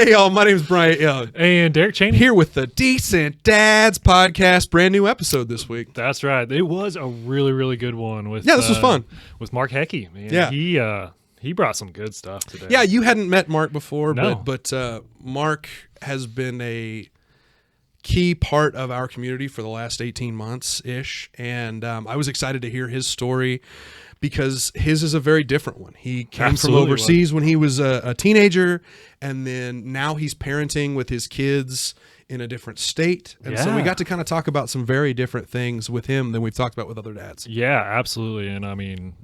Hey, y'all. My name is Bryant Young. And Derek Chaney. Here with the Decent Dads podcast. Brand new episode this week. That's right. It was a really, really good one. This was fun. With Mark Hecquet, man. Yeah. He brought some good stuff today. Yeah, you hadn't met Mark before, No. but Mark has been a key part of our community for the last 18 months-ish, and I was excited to hear his story because his is a very different one. He came from overseas when he was a teenager, and then now he's parenting with his kids in a different state. And so we got to kind of talk about some very different things with him than we've talked about with other dads. Yeah, absolutely. And I mean,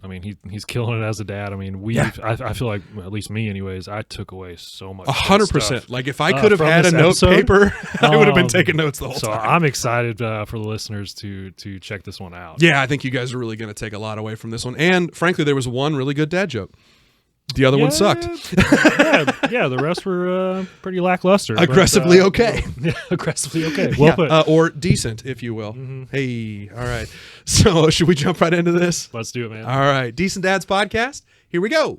he's killing it as a dad. I mean, I feel like, at least me anyways, I took away so much. 100%. Like if I could have had a note paper, I would have been taking notes the whole time. So I'm excited for the listeners to check this one out. Yeah, I think you guys are really going to take a lot away from this one. And frankly, there was one really good dad joke. The other one sucked. Yeah, the rest were pretty lackluster. Aggressively okay. Yeah, aggressively okay. Well put. Or decent, if you will. Mm-hmm. Hey, all right. So should we jump right into this? Let's do it, man. All right. Decent Dads podcast. Here we go.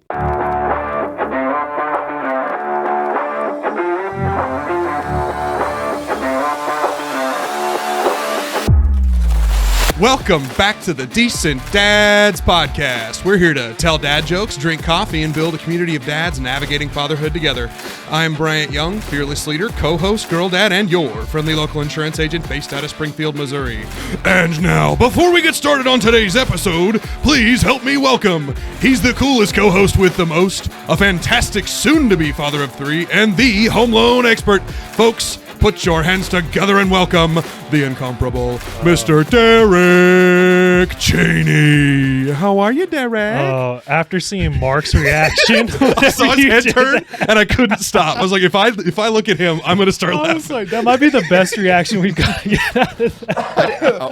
Welcome back to the Decent Dads podcast. We're here to tell dad jokes, drink coffee, and build a community of dads navigating fatherhood together. I'm Bryant Young, fearless leader, co-host, girl dad, and your friendly local insurance agent based out of Springfield, Missouri. And now, before we get started on today's episode, please help me welcome. He's the coolest co-host with the most, a fantastic soon-to-be father of three, and the home loan expert. Folks, put your hands together and welcome the incomparable Mr. Derek Chaney. How are you, Derek? After seeing Mark's reaction, I saw his head turn and I couldn't stop. I was like, if I look at him, I'm going to start laughing. I was like, that might be the best reaction we've got.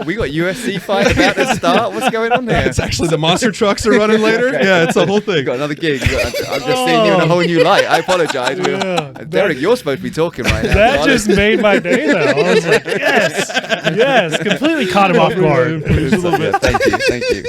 We got UFC fight about to start. What's going on there? It's actually the monster trucks are running later. Okay. Yeah, it's the whole thing. Got another gig. I'm just seeing you in a whole new light. I apologize. Yeah. Derek, you're supposed to be talking right now. That just made my day, though. I was like, yes, completely caught him off guard. Thank you.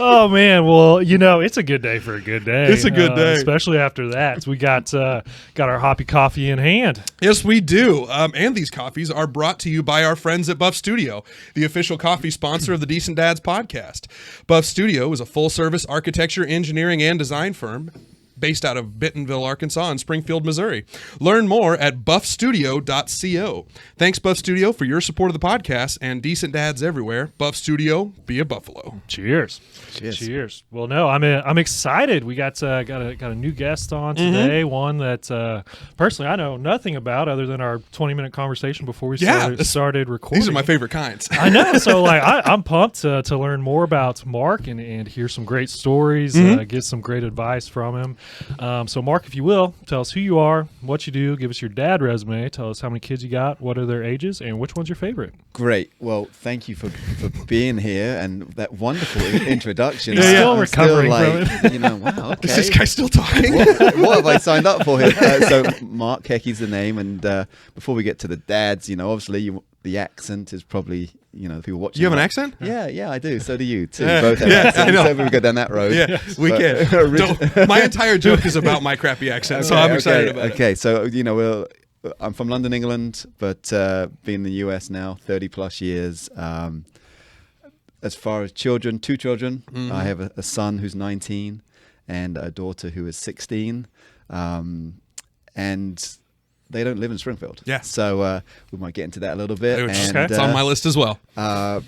Oh, man. Well, it's a good day for a good day. It's a good day. Especially after that. We got our hoppy coffee in hand. Yes, we do. And these coffees are brought to you by our friends at Buff Studio, the official coffee sponsor of the Decent Dads podcast. Buff Studio is a full-service architecture, engineering, and design firm based out of Bentonville, Arkansas, and Springfield, Missouri. Learn more at buffstudio.co. Thanks, Buff Studio, for your support of the podcast and Decent Dads everywhere. Buff Studio, be a buffalo. Cheers. Well, no, I'm excited. We got a new guest on today. Mm-hmm. One that personally I know nothing about other than our 20-minute conversation before we started recording. These are my favorite kinds. I know. So I'm pumped to learn more about Mark and hear some great stories, get some great advice from him. So Mark, if you will, tell us who you are, what you do, give us your dad resume, tell us how many kids you got, what are their ages, and which one's your favorite. Great. Well, thank you for being here and that wonderful introduction. He's still recovering from it. Wow, okay. Is this guy still talking? What have I signed up for here? So Mark Hecquet's the name, and before we get to the dads, obviously the accent is probably, people watching. You have an accent? Yeah, I do. So do you too. Both have accents. So we go down that road. Yeah, we can. My entire joke is about my crappy accent, so I'm excited about it. Okay, so I'm from London, England, but been in the US now 30 plus years. As far as children, 2 children. Mm-hmm. I have a son who's 19 and a daughter who is 16. And they don't live in Springfield. Yeah. So we might get into that a little bit. It's on my list as well.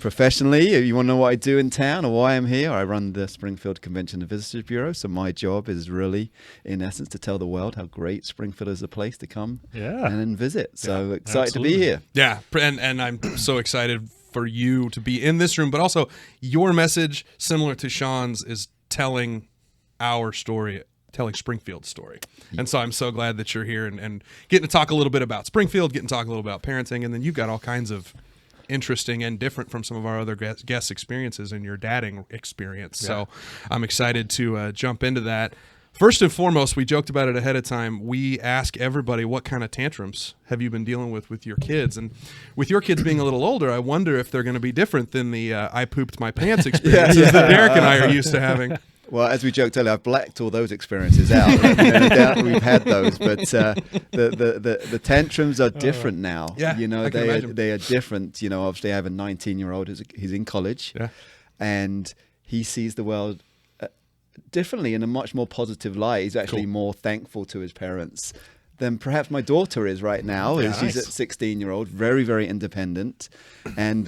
Professionally, if you want to know what I do in town or why I'm here, I run the Springfield Convention and Visitors Bureau. So my job is really, in essence, to tell the world how great Springfield is a place to come and visit. So excited to be here. Yeah, and I'm so excited for you to be in this room, but also your message, similar to Sean's, is telling our story, telling Springfield's story. And so I'm so glad that you're here and getting to talk a little bit about Springfield, getting to talk a little about parenting, and then you've got all kinds of interesting and different from some of our other guest experiences in your dadding experience. Yeah. So I'm excited to jump into that. First and foremost, we joked about it ahead of time. We ask everybody, what kind of tantrums have you been dealing with your kids? And with your kids being a little older, I wonder if they're going to be different than the I pooped my pants experiences that Derek and I are used to having. Well, as we joked earlier, I've blacked all those experiences out. No doubt we've had those, but the tantrums are different now. Yeah, you know, I can imagine. they are different. You know, obviously I have a 19-year-old. He's in college, and he sees the world differently in a much more positive light. He's actually more thankful to his parents than perhaps my daughter is right now. Yeah, She's a 16-year-old, very, very independent, and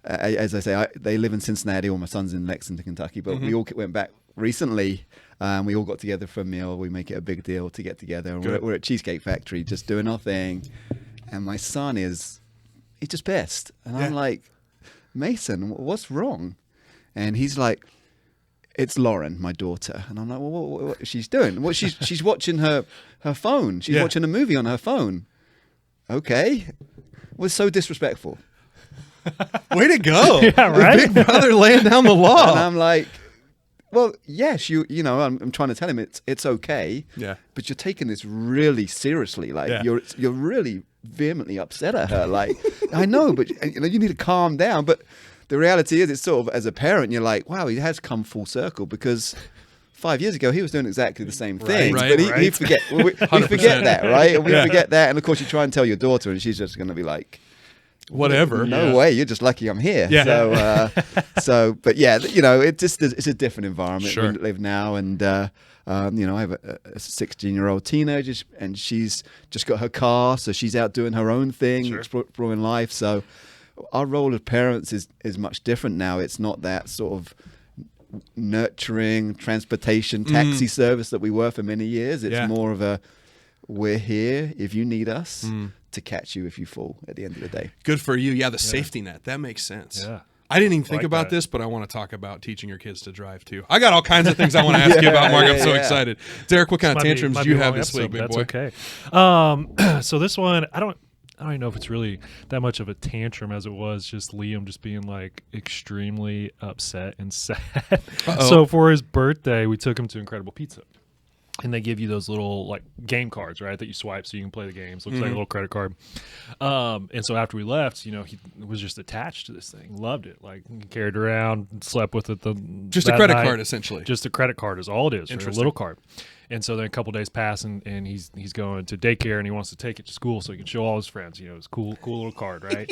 as I say, they live in Cincinnati, or my son's in Lexington, Kentucky, but we all went back recently. We all got together for a meal. We make it a big deal to get together. And we're at Cheesecake Factory just doing our thing. And my son he's just pissed. And I'm like, Mason, what's wrong? And he's like, it's Lauren, my daughter. And I'm like, well, what she's doing? Well, she's watching her phone. She's watching a movie on her phone. Okay. Was so disrespectful. Way to go. Yeah, right? The big brother laying down the law. And I'm like, well, yes, you know, I'm trying to tell him it's okay. Yeah. But you're taking this really seriously. Like you're really vehemently upset at her. Like, I know, but you know, you need to calm down. But the reality is, it's sort of, as a parent, you're like, wow, he has come full circle, because 5 years ago he was doing exactly the same thing. Right, but we forget that, right? And we forget that. And of course, you try and tell your daughter, and she's just going to be like, whatever. No way. You're just lucky I'm here. Yeah. But yeah, you know, it's a different environment Sure. we live now, and you know, I have a 16-year-old teenager, and she's just got her car, so she's out doing her own thing, exploring life. So our role as parents is much different now. It's not that sort of nurturing transportation taxi service that we were for many years. It's more of a, we're here if you need us. To catch you if you fall at the end of the day. Good for you. Yeah, the safety net. That makes sense. Yeah. I didn't even think about this, but I want to talk about teaching your kids to drive too. I got all kinds of things I want to ask you about, Mark. I'm so excited. Derek, what kind of tantrums do you have this week, big boy? That's okay. So this one, I don't even know if it's really that much of a tantrum as it was just Liam just being like extremely upset and sad. So for his birthday, we took him to Incredible Pizza. And they give you those little like game cards, right, that you swipe so you can play the games. Looks like a little credit card. And so after we left, you know, he was just attached to this thing. Loved it. Like carried around, slept with it. Just a credit card, essentially. Just a credit card is all it is. A little card. And so then a couple days pass, and he's going to daycare, and he wants to take it to school so he can show all his friends. You know, it's cool little card, right?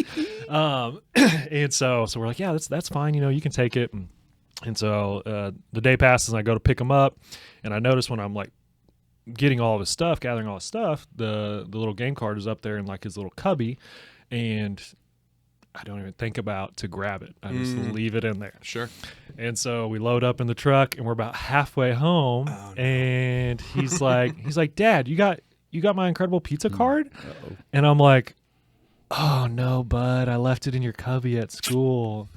And so we're like, yeah, that's fine. You know, you can take it. And so the day passes, and I go to pick him up, and I notice when I'm like getting all of his stuff, gathering all his stuff, the little game card is up there in like his little cubby, and I don't even think about to grab it. I just leave it in there. Sure. And so we load up in the truck, and we're about halfway home, and he's like, Dad, you got my Incredible Pizza card? And I'm like, oh no, bud, I left it in your cubby at school.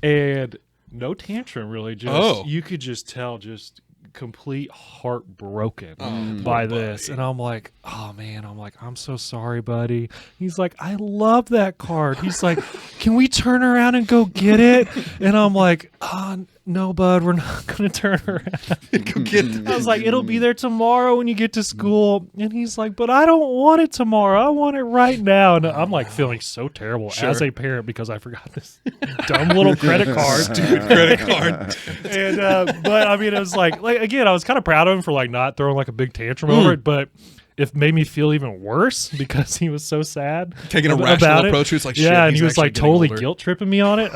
And no tantrum, really. Just you could just tell, just complete heartbroken by this. And I'm like, oh man, I'm so sorry, buddy. He's like, I love that card. He's like, can we turn around and go get it? And I'm like, oh no, bud, we're not gonna turn around. Go get it. I was like, it'll be there tomorrow when you get to school. And he's like, but I don't want it tomorrow. I want it right now. And I'm like feeling so terrible as a parent because I forgot this dumb little credit card. Stupid credit card. And but I mean, it was like again, I was kind of proud of him for like not throwing like a big tantrum over it, but it made me feel even worse because he was so sad. Taking a rational approach, he was like, shit, and he was like totally guilt tripping me on it.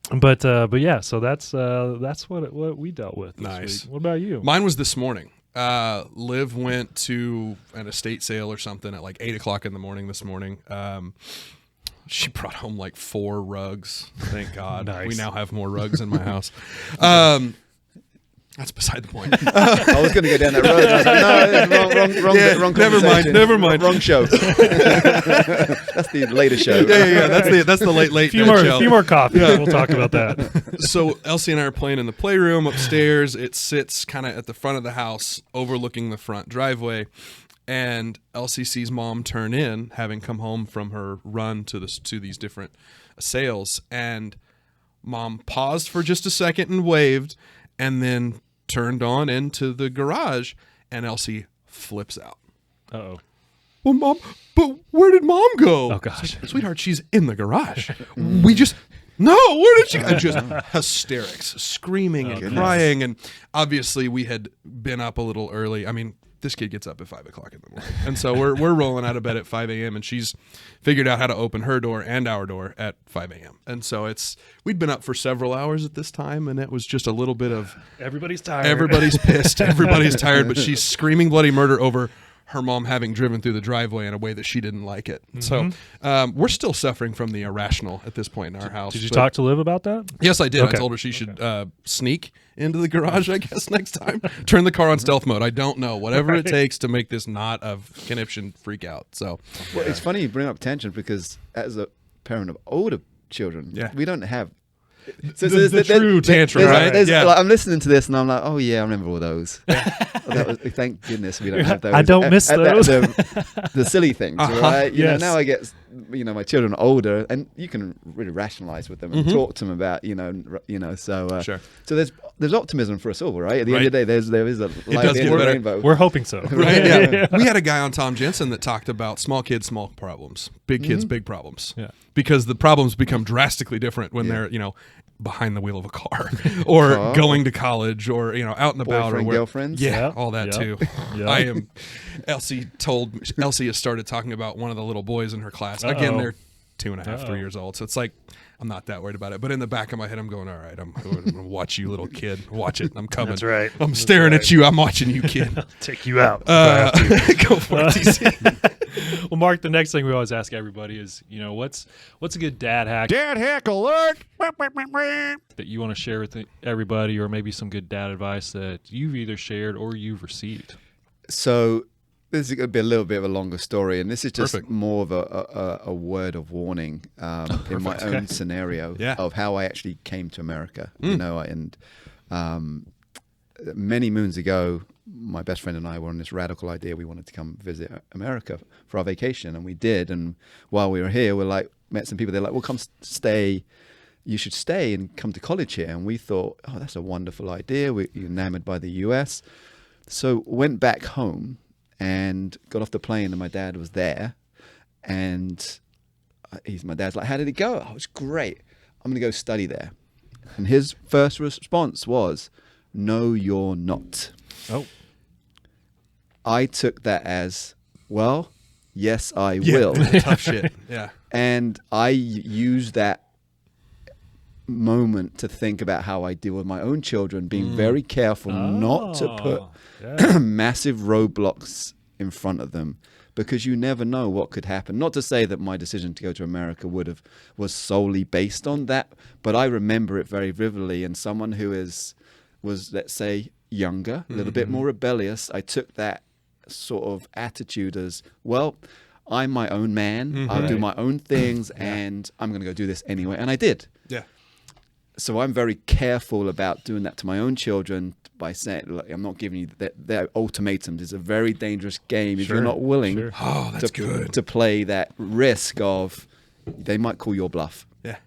But yeah, so that's what we dealt with. Nice. This week. What about you? Mine was this morning. Liv went to an estate sale or something at like 8:00 in the morning this morning. She brought home like 4 rugs. Thank God. Nice. We now have more rugs in my house. That's beside the point. I was going to go down that road. I was like, no, wrong conversation. Never mind. Wrong show. That's the later show. Yeah. That's the late show. Few more coffee. Yeah. We'll talk about that. So Elsie and I are playing in the playroom upstairs. It sits kind of at the front of the house, overlooking the front driveway. And Elsie sees Mom turn in, having come home from her run to these different sales. And Mom paused for just a second and waved, and then turned on into the garage. And Elsie flips out. Uh-oh. Well, Mom, but where did Mom go? Oh, gosh. Sweetheart, she's in the garage. We just No, where did she go? Just hysterics, screaming and goodness. crying. And obviously we had been up a little early. I mean, this kid gets up at 5 o'clock in the morning. And so we're rolling out of bed at 5 a.m. and she's figured out how to open her door and our door at 5 a.m. And so we'd been up for several hours at this time, and it was just a little bit of Everybody's tired. everybody's pissed, everybody's tired, but she's screaming bloody murder over her mom having driven through the driveway in a way that she didn't like it. So we're still suffering from the irrational at this point in our house. Did you but- talk to Liv about that? Yes, I did. Okay. I told her she should sneak into the garage, I guess, next time. Turn the car on stealth mode. I don't know. Whatever it takes to make this not a conniption freak out. So, Well, it's funny you bring up tension because as a parent of older children, we don't have the true tantrum, right? Yeah. Like, I'm listening to this and I'm like, oh yeah, I remember all those. Thank goodness we don't have those. I don't miss those. The silly things, right? You Yes. know, now I get, my children are older, and you can really rationalize with them and talk to them about, So Sure. So there's optimism for us all, right? At the end of the day, there is a light does at the end get of the better. rainbow. We're hoping so. Right, yeah. We had a guy on Tom Jensen that talked about small kids, small problems, big kids, big problems. Yeah. Because the problems become drastically different when they're, behind the wheel of a car or going to college or, out and about. Boyfriend, or girlfriends. Yeah, all that too. Yep. Elsie has started talking about one of the little boys in her class. Again, they're 2.5, 3 years old. So it's like, I'm not that worried about it. But in the back of my head, I'm going, all right, I'm going to watch you, little kid. Watch it. I'm coming. That's right. I'm staring at you. I'm watching you, kid. Take you out. Go for it, TC. Well, Mark, the next thing we always ask everybody is, what's a good dad hack Dad hack alert! that you want to share with everybody, or maybe some good dad advice that you've either shared or you've received? So this is going to be a little bit of a longer story, and this is just Perfect. more of a word of warning in my own scenario of how I actually came to America. And many moons ago, my best friend and I were on this radical idea. We wanted to come visit America for our vacation, and we did. And while we were here, met some people. They're like, "Well, come stay. You should stay and come to college here." And we thought, "Oh, that's a wonderful idea." We're enamored by the U.S. So went back home and got off the plane, and my dad was there. And my dad's like, "How did it go?" "Oh, it was great. I'm going to go study there." And his first response was, "No, you're not." Oh. I took that as, well, yes, I will. Tough shit. Yeah. And I used that moment to think about how I deal with my own children, being very careful not to put massive roadblocks in front of them, because you never know what could happen. Not to say that my decision to go to America was solely based on that, but I remember it very vividly. And someone who was, let's say, younger, a little bit more rebellious, I took that sort of attitude as, well, I'm my own man. I'll do my own things, and I'm going to go do this anyway. And I did. Yeah. So I'm very careful about doing that to my own children by saying, look, I'm not giving you that ultimatums. It's a very dangerous game if you're not willing Oh, that's good. to play that risk of they might call your bluff. Yeah.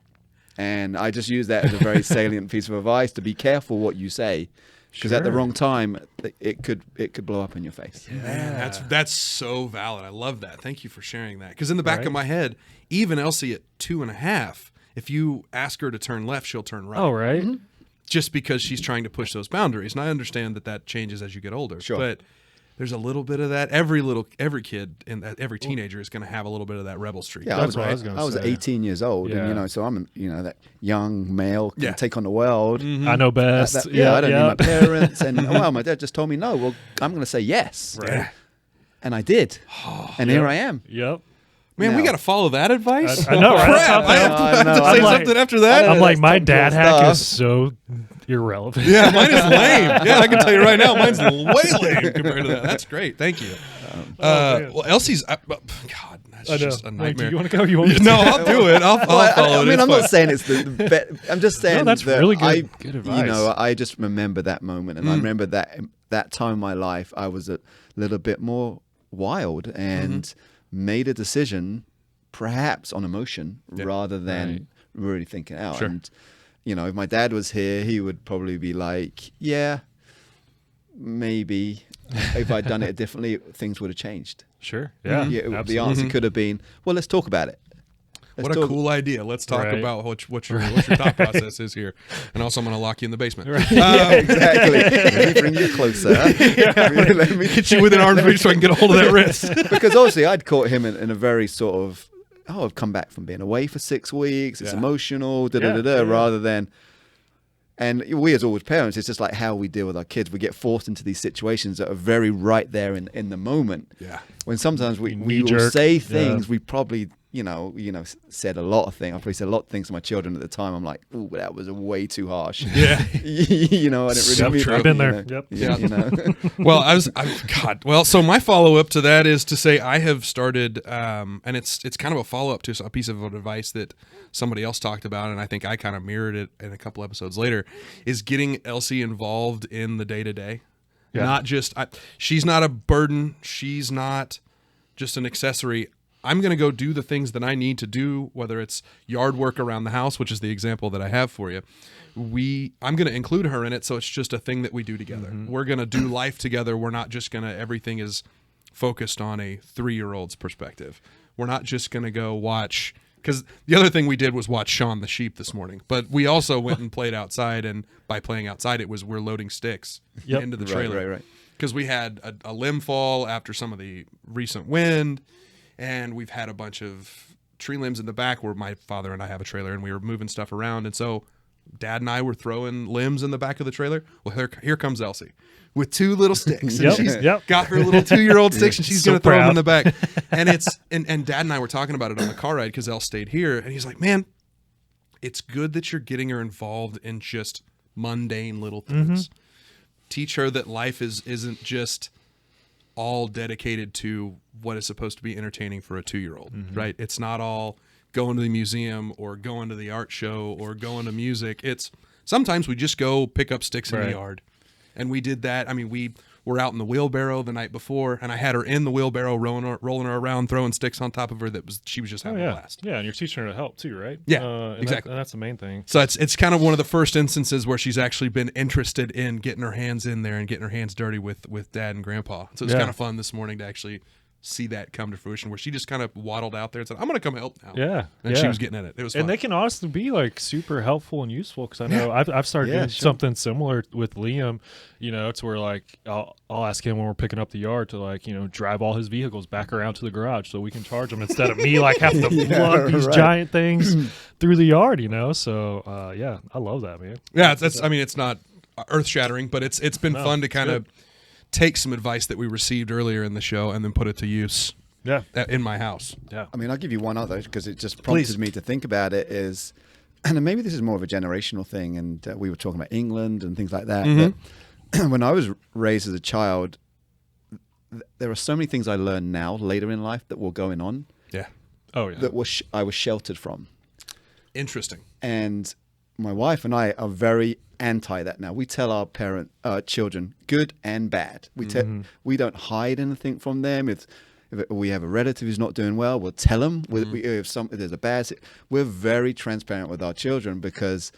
And I just use that as a very salient piece of advice, to be careful what you say, because at the wrong time it could blow up in your face. Man, that's so valid. I love that. Thank you for sharing that. Because in the back of my head, even Elsie at 2.5, if you ask her to turn left, she'll turn right. Oh, right. Just because she's trying to push those boundaries. And I understand that changes as you get older. Sure. But there's a little bit of that. Every kid and every teenager is going to have a little bit of that rebel streak. Yeah, That's what I was going to say. I was 18 years old, Yeah. and so I'm that young male can Yeah. take on the world. I know best. I don't need my parents. And well, my dad just told me no. Well, I'm going to say yes, Right. and I did, and here I am. Yep. Man, we No. got to follow that advice. I know, right? Crap, I have I know. to say I'm like- something after that. I'm like, that's my top dad cool hack stuff. is so irrelevant. Yeah, mine is lame. Yeah, I can tell you right now, mine's way lame compared to that. That's great. Thank you. man. Well, Elsie's, God, that's I know. just a Like, nightmare. you want to go? You want me to No, I'll do it. I'll follow I it. mean, It's I'm fine. not saying it's the best. I'm just saying that's that really good advice. I just remember that moment, and I remember that time in my life, I was a little bit more wild and made a decision, perhaps on emotion, rather than really thinking out. Sure. And if my dad was here, he would probably be like, "Yeah, maybe if I'd done it differently, things would have changed." Sure. Yeah. The absolutely. answer could have been, "Well, let's talk about it." What a cool idea. Let's talk about what your thought process is here. And also, I'm going to lock you in the basement. Exactly. Let me bring you closer. Let me get you within arm's reach so I can get a hold of that wrist. Because obviously, I'd caught him in a very sort of, I've come back from being away for 6 weeks. It's emotional, rather than. And we as always parents, it's just like how we deal with our kids. We get forced into these situations that are very right there in the moment. Yeah. When sometimes we will say things we probably, said a lot of things. I probably said a lot of things to my children at the time. I'm like, ooh, that was way too harsh. Yeah. I didn't really mean I've been there. Well, so my follow-up to that is to say I have started, and it's kind of a follow-up to a piece of advice that somebody else talked about, and I think I kind of mirrored it in a couple episodes later, is getting Elsie involved in the day-to-day. Yeah. Not just, she's not a burden. She's not just an accessory. I'm going to go do the things that I need to do, whether it's yard work around the house, which is the example that I have for you. I'm going to include her in it, so it's just a thing that we do together. Mm-hmm. We're going to do life together. We're not just going to, everything is focused on a 3-year-old's perspective. We're not just going to go watch, because the other thing we did was watch Shaun the Sheep this morning, but we also went and played outside, and by playing outside, it was we're loading sticks into the trailer. Right. Because we had a limb fall after some of the recent wind, and we've had a bunch of tree limbs in the back where my father and I have a trailer, and we were moving stuff around. And so Dad and I were throwing limbs in the back of the trailer. Well, here comes Elsie with 2 little sticks. And she's got her little 2-year-old sticks, and she's going to throw them in the back. And and Dad and I were talking about it on the car ride because Elle stayed here. And he's like, man, it's good that you're getting her involved in just mundane little things. Mm-hmm. Teach her that life isn't just all dedicated to what is supposed to be entertaining for a 2-year-old, right? It's not all going to the museum or going to the art show or going to music. It's sometimes we just go pick up sticks in the yard. And we did that. I mean, we were out in the wheelbarrow the night before, and I had her in the wheelbarrow rolling her around, throwing sticks on top of her. She was just having a blast. Yeah, and you're teaching her to help too, right? Yeah, exactly. That's the main thing. So it's kind of one of the first instances where she's actually been interested in getting her hands in there and getting her hands dirty with Dad and Grandpa. So it's kind of fun this morning to actually see that come to fruition, where she just kind of waddled out there and said, I'm going to come help now. Yeah. And she was getting at it. It was fun. And they can honestly be like super helpful and useful, because I know I've started doing something similar with Liam, to where like I'll ask him when we're picking up the yard to like, drive all his vehicles back around to the garage so we can charge them instead of me like having to lug these giant things through the yard, So, I love that, man. Yeah. It's not earth shattering, but it's been fun to kind of take some advice that we received earlier in the show and then put it to use in my house. Yeah. I mean, I'll give you one other because it just prompted me to think about it is, and maybe this is more of a generational thing, and we were talking about England and things like that. But when I was raised as a child, there are so many things I learned now later in life that were going on. Yeah. Oh, yeah. That I was sheltered from. Interesting. And my wife and I are very anti that now. We tell our children good and bad. We don't hide anything from them. If we have a relative who's not doing well, we'll tell them. If there's a bad, we're very transparent with our children, because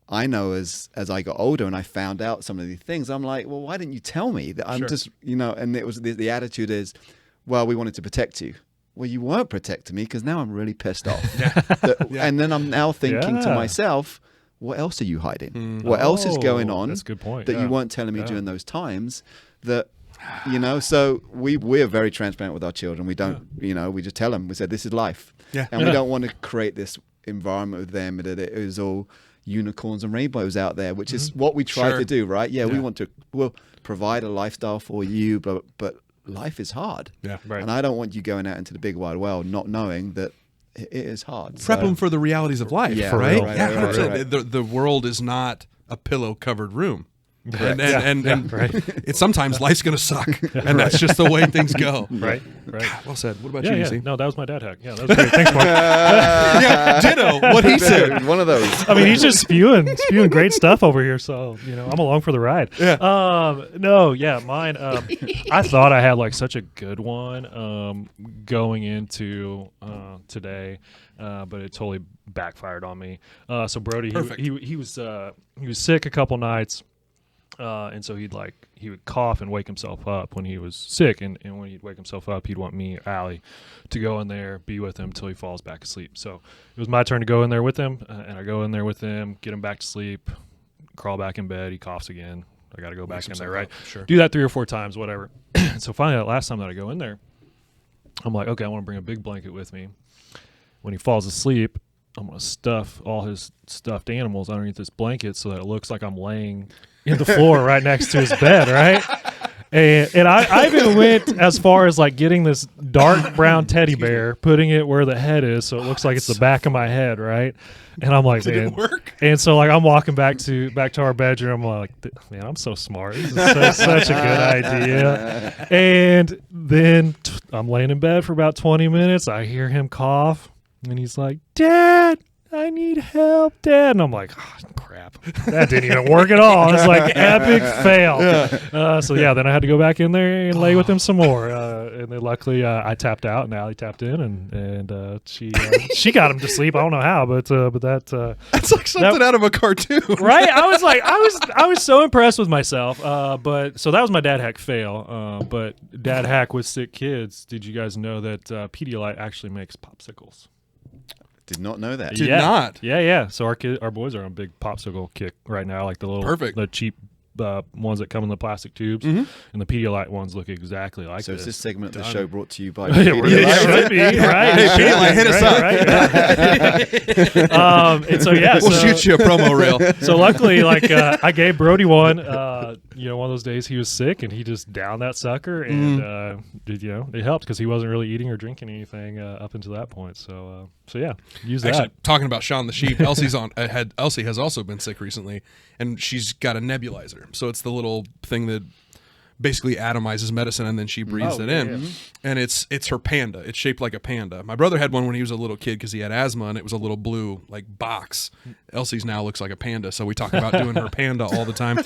I know as I got older and I found out some of these things, I'm like, well, why didn't you tell me that? I'm just, and it was the attitude is, well, we wanted to protect you. Well, you weren't protecting me, because now I'm really pissed off. And then I'm now thinking to myself, what else are you hiding? What else is going on? That's a good point. That you weren't telling me during those times. That, so we're very transparent with our children. We don't, we just tell them. We said, this is life. Yeah. And we don't want to create this environment with them that it is all unicorns and rainbows out there, which is what we try to do, right? Yeah, we'll provide a lifestyle for you, but life is hard. Yeah, right. And I don't want you going out into the big wide world not knowing that it is hard. Prep them for the realities of life, right? Right. The world is not a pillow-covered room. And it's sometimes life's going to suck, and that's just the way things go. Right. God, well said. What about you, Lucy? No, that was my dad hack. Yeah, that was great. Thanks, Mark. Ditto. What he said. One of those. I mean, he's just spewing great stuff over here, so I'm along for the ride. Yeah. Mine. I thought I had like such a good one going into today, but it totally backfired on me. So Brody, he was sick a couple nights. And so he would cough and wake himself up when he was sick. And when he'd wake himself up, he'd want me or Allie to go in there, be with him until he falls back asleep. So it was my turn to go in there with him. And I go in there with him, get him back to sleep, crawl back in bed. He coughs again. I got to go back in there, right? Sure. Do that 3 or 4 times, whatever. So finally, that last time that I go in there, I'm like, okay, I want to bring a big blanket with me. When he falls asleep, I'm going to stuff all his stuffed animals underneath this blanket so that it looks like I'm laying in the floor right next to his bed, right? And I even went as far as like getting this dark brown teddy bear, putting it where the head is so it looks like it's the back of my head, right? And I'm like, Did man. it work? And so like I'm walking back to our bedroom. I'm like, man, I'm so smart. This is such a good idea. And then I'm laying in bed for about 20 minutes. I hear him cough, and he's like, Dad, I need help, Dad. And I'm like, oh, crap. That didn't even work at all. It's like epic fail. Yeah. So then I had to go back in there and lay with him some more. And then luckily I tapped out and Allie tapped in and she got him to sleep. I don't know how, but That's like something out of a cartoon. Right? I was so impressed with myself. But so that was my dad hack fail. But dad hack with sick kids. Did you guys know that Pedialyte actually makes popsicles? Did not know that. Did not. Yeah. So our boys are on a big popsicle kick right now, like the little the cheap ones that come in the plastic tubes, and the Pedialyte ones look exactly like So this. is this segment of the show brought to you by It Pedialyte? should be, right? Hey, Pedialyte, hit us up. And so We'll shoot you a promo reel. So luckily, like I gave Brody one. One of those days he was sick and he just downed that sucker, and it helped because he wasn't really eating or drinking anything up until that point. So use that. Actually, talking about Sean the sheep, Elsie has also been sick recently, and she's got a nebulizer. So it's the little thing that basically atomizes medicine, and then she breathes it in. And it's her Panda. It's shaped like a panda. My brother had one when he was a little kid because he had asthma, and it was a little blue like box. Elsie's now looks like a panda, so we talk about doing her Panda all the time.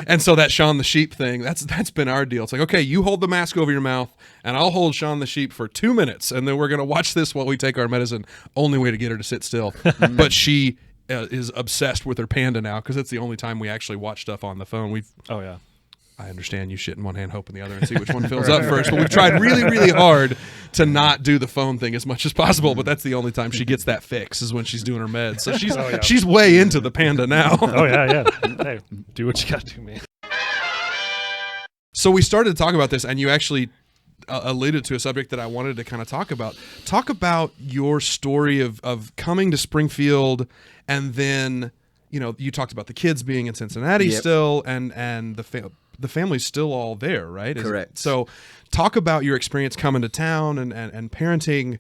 And so that Sean the sheep thing, that's been our deal. It's like, okay, you hold the mask over your mouth, and I'll hold Sean the sheep for 2 minutes, and then we're gonna watch this while we take our medicine. Only way to get her to sit still. But she is obsessed with her Panda now because it's the only time we actually watch stuff on the phone. I understand you shit in one hand, hope in the other, and see which one fills up first. But we've tried really, really hard to not do the phone thing as much as possible. But that's the only time she gets that fix is when she's doing her meds. So she's way into the Panda now. Hey, do what you got to do, man. So we started to talk about this, and you actually alluded to a subject that I wanted to kind of talk about. Talk about your story of coming to Springfield, and then you talked about the kids being in Cincinnati still, and the family's still all there, right? Correct. So talk about your experience coming to town and parenting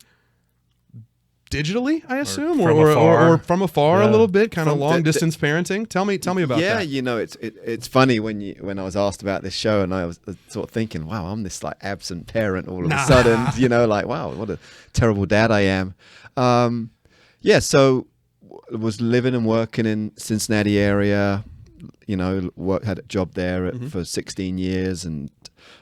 digitally, I assume, or from afar a little bit, kind of long distance parenting. Tell me about that. Yeah, it's funny when I was asked about this show, and I was sort of thinking, wow, I'm this like absent parent all of a sudden, like, wow, what a terrible dad I am. So was living and working in Cincinnati area, had a job there for 16 years, and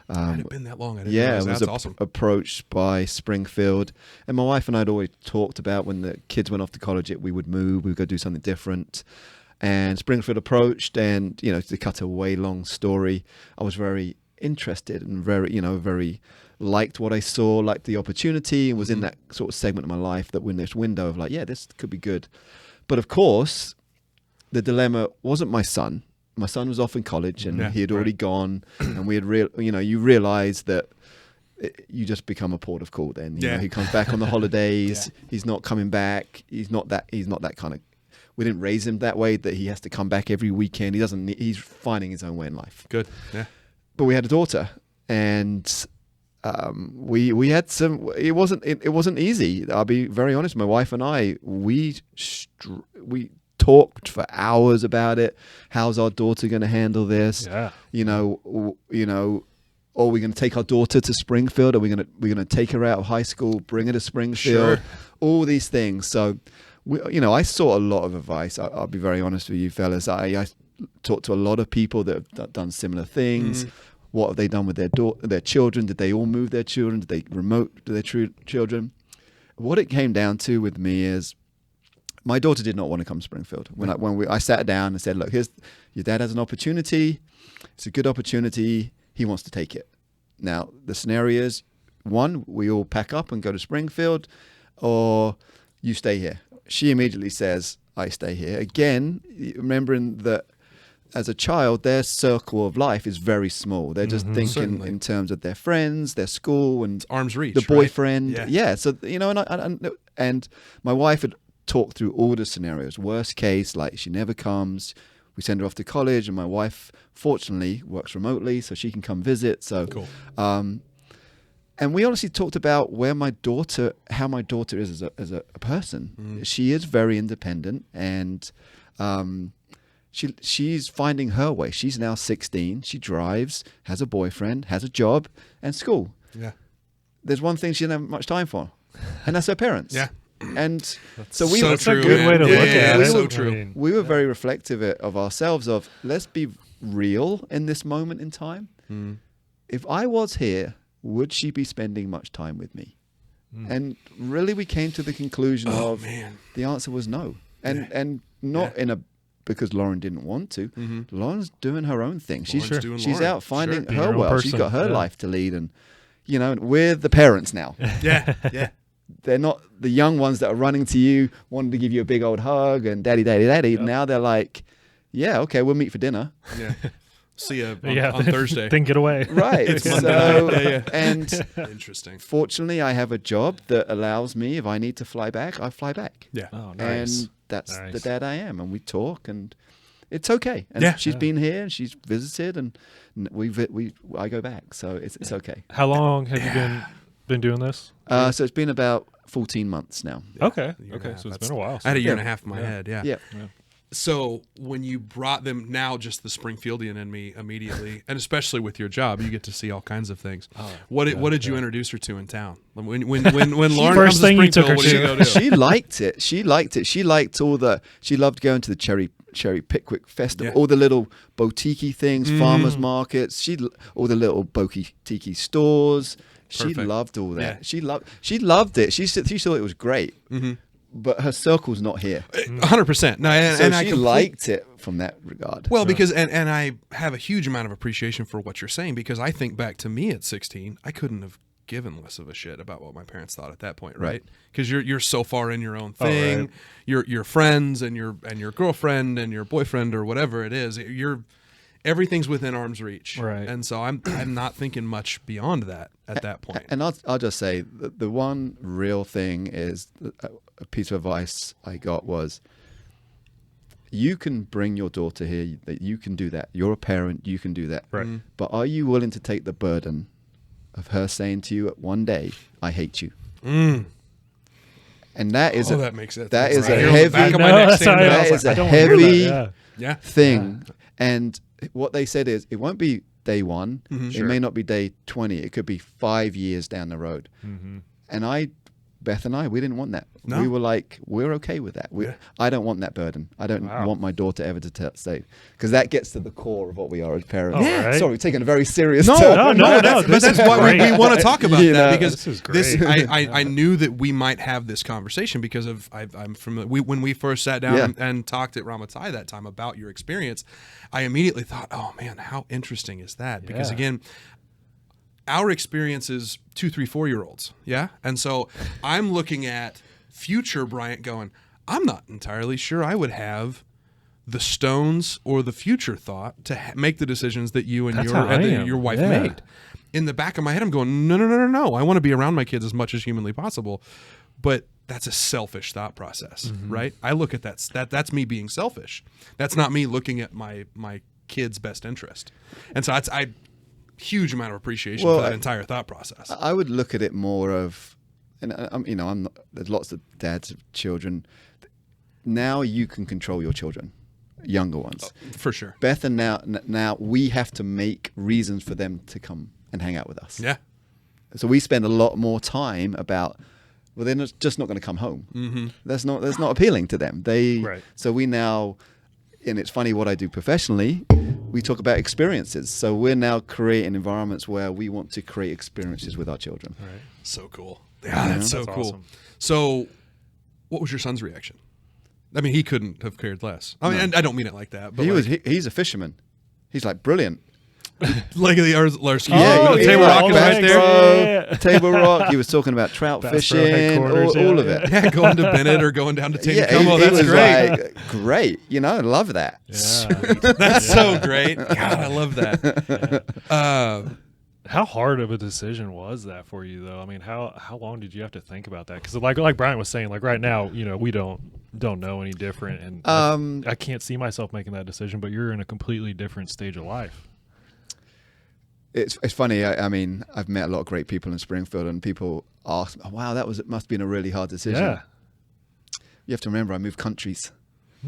it had been that long. I didn't realize. was That's awesome. Approached by Springfield, and my wife and I had always talked about when the kids went off to college, we would move, we would go do something different. And Springfield approached, and to cut a way long story, I was very interested and very liked what I saw, liked the opportunity, and was in that sort of segment of my life that we're in this window of like, yeah, this could be good. But of course, the dilemma wasn't my son. My son was off in college, and he had already gone, and we had you realize that you just become a port of call then. He comes back on the holidays. He's not coming back. He's not that kind of, we didn't raise him that way that he has to come back every weekend. He's finding his own way in life. Good. Yeah. But we had a daughter, and we had some. It wasn't easy. I'll be very honest. My wife and I, we talked for hours about it. How's our daughter going to handle this? Yeah. Are we going to take our daughter to Springfield? Are we going to take her out of high school, bring her to Springfield? Sure. All these things. So, I saw a lot of advice. I'll be very honest with you, fellas. I talked to a lot of people that have done similar things. What have they done with their children? Did they all move their children? Did they remote their children? What it came down to with me is my daughter did not want to come to Springfield. I sat her down and said, look, your dad has an opportunity. It's a good opportunity. He wants to take it. Now, the scenario is, one, we all pack up and go to Springfield, or you stay here. She immediately says, I stay here. Again, remembering that as a child, their circle of life is very small. They're just thinking Certainly. in terms of their friends, their school, and It's arm's reach. the boyfriend. Right? Yeah. So, and my wife had talked through all the scenarios. Worst case, like she never comes. We send her off to college, and my wife, fortunately, works remotely, so she can come visit. So, Cool. And we honestly talked about how my daughter is as a person. She is very independent, and she's finding her way. She's now 16. She drives, has a boyfriend, has a job, and school. Yeah. There's one thing she doesn't have much time for, and that's her parents. Yeah. And so we so That's true, a good man. way to Yeah, look yeah, at yeah, it. so I true. mean, we were very reflective of ourselves of, let's be real in this moment in time. If I was here, would she be spending much time with me? And really we came to the conclusion of the answer was no. And not because Lauren didn't want to. Lauren's doing her own thing. She's doing she's Lauren. out finding Being her her own well. She's person. got her Yeah. life to lead, and we're the parents now. Yeah. Yeah. They're not the young ones that are running to you, wanting to give you a big old hug and daddy, daddy, daddy. Yep. Now they're like, yeah, okay, we'll meet for dinner. Yeah. See you yeah, on Thursday. Then get away. Right. It's so, Monday night. Yeah. And Interesting. fortunately, I have a job that allows me, if I need to fly back, I fly back. Yeah. Oh, nice. And that's Nice. the dad I am. And we talk, and it's okay. And Yeah. she's been here, and she's visited, and I go back. So it's okay. How long have you been doing this? So it's been about 14 months now. Okay. A year and a Okay. half. So it's That's- been a while. I had a year Yeah. and a half in my head. Yeah. Yeah. So when you brought them, now just the Springfieldian in me immediately, and especially with your job, you get to see all kinds of things. What did you introduce her to in town? When Lauren comes to First thing you took Springfield, her what do you to. go do? She liked it. She liked she loved going to the Cherry Pickwick Festival, Yeah. all the little boutique things, farmers markets. All the little boutique stores. She Perfect. loved all that. Yeah. She loved it. She thought it was great. But her circle's not here. 100%. No, So and I she liked it from that regard. Well, because and I have a huge amount of appreciation for what you're saying, because I think back to me at 16, I couldn't have given less of a shit about what my parents thought at that point, right? Because you're so far in your own thing, right. your friends and your girlfriend and your boyfriend or whatever it is, everything's within arm's reach, Right. And so I'm not thinking much beyond that at that point. And I'll just say the one real thing is a piece of advice I got was, you can bring your daughter here, that you can do that. You're a parent, you can do that. Right. But are you willing to take the burden of her saying to you one day, I hate you? And that is that makes sense. that is Right a here on the heavy back of my No, neck that's stand how I up. that was is like, a I don't wanna hear heavy that, Yeah. thing. And what they said is, it won't be day one. It Sure. may not be day 20. It could be 5 years down the road. And Beth and I, we didn't want that. No. We were like, we're okay with that. Yeah. I don't want that burden. I don't Wow. want my daughter ever to say, because that gets to the core of what we are as parents. Oh, Yeah. right. Sorry, we've taken a very serious No, turn. no, that's, this that's is why we great. want to talk about You that, know, because this is great. I knew that we might have this conversation because of I'm familiar. When we first sat down Yeah. and talked at Ramatai that time about your experience, I immediately thought, oh man, how interesting is that? Because Yeah. again, our experience is 2, 3, 4-year-olds, yeah, and so I'm looking at future Bryant going, I'm not entirely sure I would have the stones or the future thought to make the decisions that you and That's how I am. your wife Yeah. made. In the back of my head, I'm going, no. I want to be around my kids as much as humanly possible, but that's a selfish thought process, right? I look at that's me being selfish. That's not me looking at my kid's best interest, and so I huge amount of appreciation for that entire thought process. I would look at it more of, and I'm not, there's lots of dads of children. Now you can control your children, younger ones. For sure. Beth and now we have to make reasons for them to come and hang out with us. Yeah. So we spend a lot more time about, well, they're just not going to come home. That's not appealing to them. Right. So we now, and it's funny what I do professionally, we talk about experiences. So we're now creating environments where we want to create experiences with our children. So cool. Yeah, that's so That's cool. awesome. So what was your son's reaction? I mean, he couldn't have cared less. I mean, and I don't mean it like that. But He's a fisherman. He's like brilliant. like the Yeah, Table Rock is right there. Yeah. Table Rock. He was talking about trout Bass Pro fishing, headquarters, all of it. Yeah, going to Bennett or going down to Taney. Yeah, he That's was great. like, great. You know, I love that. Yeah. That's so great. God, I love that. How hard of a decision was that for you, though? I mean, how long did you have to think about that? Because like Bryant was saying, like right now, we don't know any different, and I can't see myself making that decision. But you're in a completely different stage of life. It's funny. I mean, I've met a lot of great people in Springfield, and people ask, oh, "Wow, it must have been a really hard decision." Yeah. You have to remember, I moved countries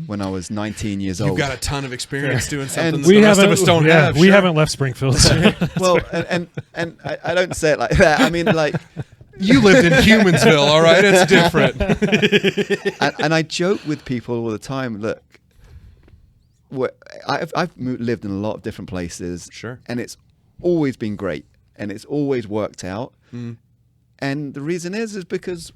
when I was 19 years old. You've got a ton of experience doing something And that the rest of us don't have. We haven't left Springfield. Well, and I don't say it like that. I mean, like, You lived in Humansville, all right? It's different. and I joke with people all the time. Look, I've lived in a lot of different places. Sure. And it's always been great, and it's always worked out. And the reason is because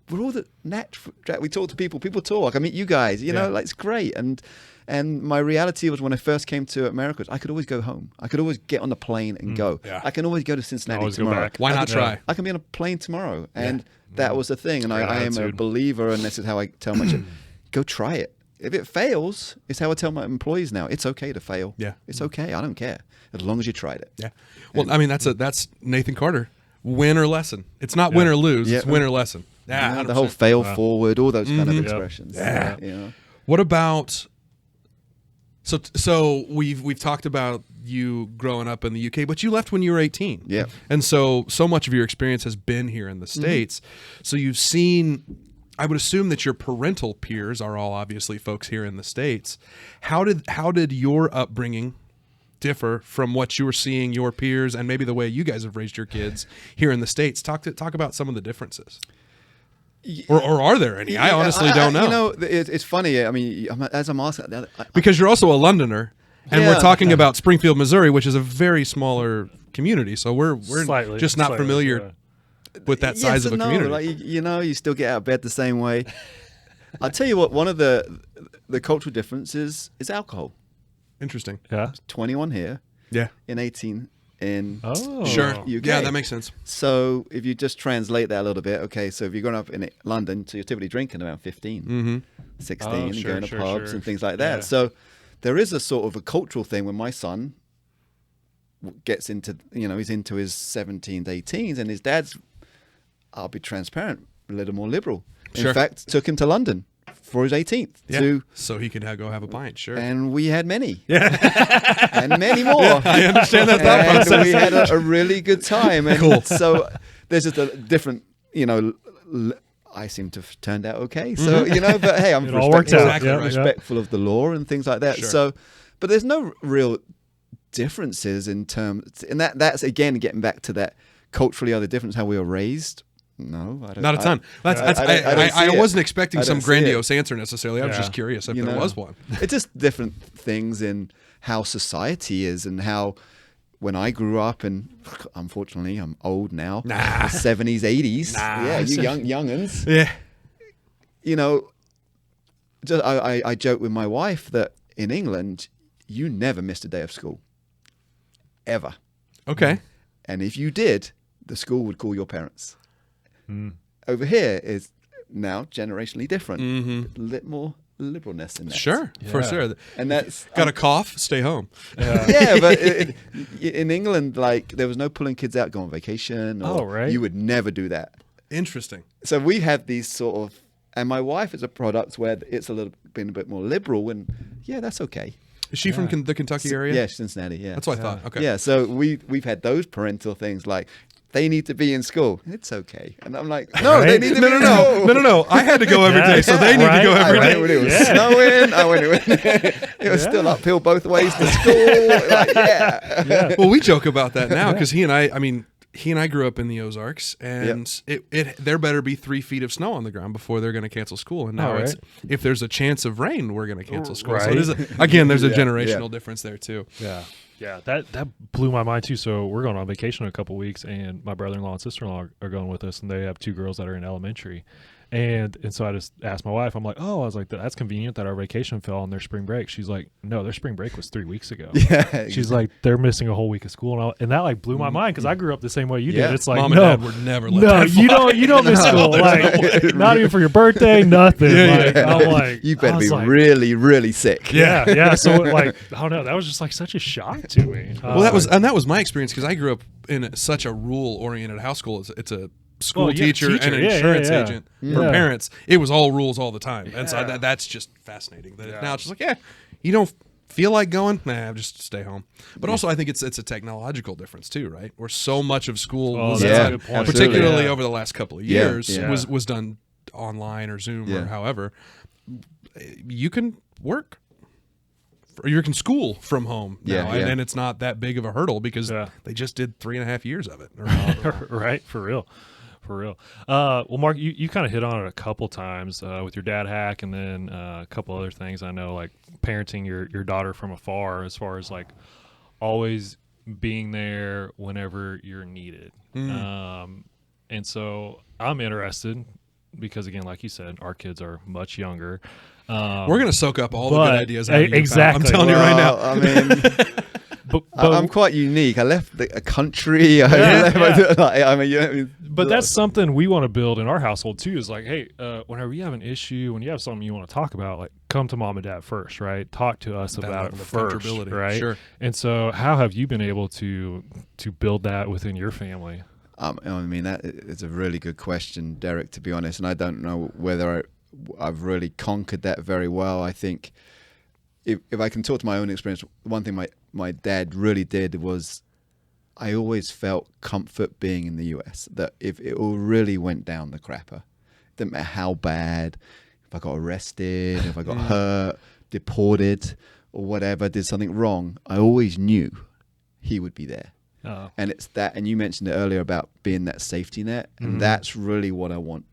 we're all the natural. We talk to people talk. I meet you guys, you know, like it's great. And my reality was when I first came to America, I could always go home. I could always get on the plane and go. Yeah. I can always go to Cincinnati Always go tomorrow. back. Why not try? I can be on a plane tomorrow. And that was the thing. And Great I am a attitude. believer, and this is how I tell my children, go try it. If it fails, it's how I tell my employees now. It's okay to fail. Yeah. It's okay. I don't care. As long as you tried it. Yeah. Well, I mean, that's Nathan Carter. Win or lesson. It's not win or lose. It's win or lesson. Yeah, You know, the 100%. whole fail forward, all those kind of Yep. expressions. Yeah. You know? What about? So we've talked about you growing up in the UK, but you left when you were 18. Yeah. And so much of your experience has been here in the States. So you've seen. I would assume that your parental peers are all obviously folks here in the States. How did your upbringing differ from what you were seeing your peers and maybe the way you guys have raised your kids here in the States? Talk about some of the differences. Or are there any? I honestly don't know. You know, it's funny. I mean, as I'm asking, Because you're also a Londoner, and we're talking about Springfield, Missouri, which is a very smaller community. So we're Slightly, just not slightly, familiar with that size of a community. Like, you still get out of bed the same way. I'll tell you what. One of the cultural differences is alcohol. Interesting. Yeah. 21 here, Yeah. in 18 in Sure. UK. Yeah, that makes sense. So if you just translate that a little bit, okay, so if you're growing up in London, so you're typically drinking around 15, 16, Oh, and sure, going to sure, pubs sure. and things like that. Yeah. So there is a sort of a cultural thing when my son gets into, he's into his 17s, 18s, and his dad's, I'll be transparent, a little more liberal. Sure. In fact, took him to London for his 18th. Yeah. So he could go have a pint. Sure. And we had many. Yeah. And many more. I understand that thought And process. we had a really good time. And Cool. so there's just a different, I seem to have turned out okay. So, but hey, I'm It all worked out. Exactly right. respectful of the law and things like that. Sure. So, but there's no real differences in terms, and that's again getting back to that culturally other difference, how we were raised. No, I don't. Not a ton. I don't see I it. wasn't expecting I some don't see grandiose answer necessarily. I was Yeah. just curious if there was one. It's just different things in how society is and how when I grew up, and unfortunately I'm old now, Nah. 70s, 80s. Nah. Yeah, you young'uns. Yeah. Just I joke with my wife that in England, you never missed a day of school. Ever. Okay. And if you did, the school would call your parents. Over here is now generationally different. A little more liberalness in that. Sure. For Yeah. sure. And that's Got a cough? Stay home. yeah, but in England, like there was no pulling kids out, go on vacation. Or Oh, right. You would never do that. Interesting. So we have these sort of, and my wife is a product where it's been a bit more liberal, and yeah, that's okay. Is she from the Kentucky area? Yeah, Cincinnati. Yeah, That's what I thought. Okay. Yeah, so we've had those parental things like they need to be in school. It's okay, and I'm like, no, Right? they need to be in school. No. I had to go every day, so they need to go Right. every I day. went when it was Yeah. snowing. I went when it was still uphill both ways to school. Like, yeah. Well, we joke about that now because he and I grew up in the Ozarks, and there better be 3 feet of snow on the ground before they're going to cancel school. And now Oh, it's right. if there's a chance of rain, we're going to cancel school. So Right. there's there's a generational Yeah. difference there too. Yeah. Yeah, that blew my mind too. So we're going on vacation in a couple weeks, and my brother-in-law and sister-in-law are going with us, and they have 2 girls that are in elementary. And so I just asked my wife, I'm like, I was like, that's convenient that our vacation fell on their spring break. She's like, no, their spring break was 3 weeks ago. Yeah, She's like, they're missing a whole week of school, and that like blew my mind because I grew up the same way you Yeah. did. It's like, Mom no, and Dad would never let that you don't miss school, like not even for your birthday, nothing. I'm like, you better I was be like, really, really sick. yeah. So like, I don't know, that was just like such a shock to me. Well, that was my experience because I grew up in such a rule-oriented house school. It's a school teacher and an insurance agent for parents. It was all rules all the time, and so that's just fascinating. Now it's just like, you don't feel like going, just stay home. But also, I think it's a technological difference too, right? Where so much of school was done, particularly over the last couple of years, was done online or Zoom or however. You can work. You can school from home now, and it's not that big of a hurdle because they just did 3.5 years of it. Right, for real. Well, Mark, you kind of hit on it a couple times with your dad hack, and then a couple other things. I know, like parenting your daughter from afar, as far as like always being there whenever you're needed. And so I'm interested because, again, like you said, our kids are much younger. We're going to soak up all the good ideas out of you. Exactly. I'm telling you right now. I mean, but I'm quite unique. I left a country. But that's something we want to build in our household too. Is like, hey, whenever you have an issue, when you have something you want to talk about, like, come to mom and dad first, right? Talk to us about it first, right? Sure. And so, how have you been able to build that within your family? I mean, that is a really good question, Derek, to be honest. And I don't know whether I've really conquered that very well. I think if I can talk to my own experience, one thing my dad really did was I always felt comfort being in the US, that if it all really went down the crapper, it didn't matter how bad, if I got arrested, if I got hurt, deported, or whatever, did something wrong, I always knew he would be there. Oh. And it's that, and you mentioned it earlier about being that safety net, and that's really what I want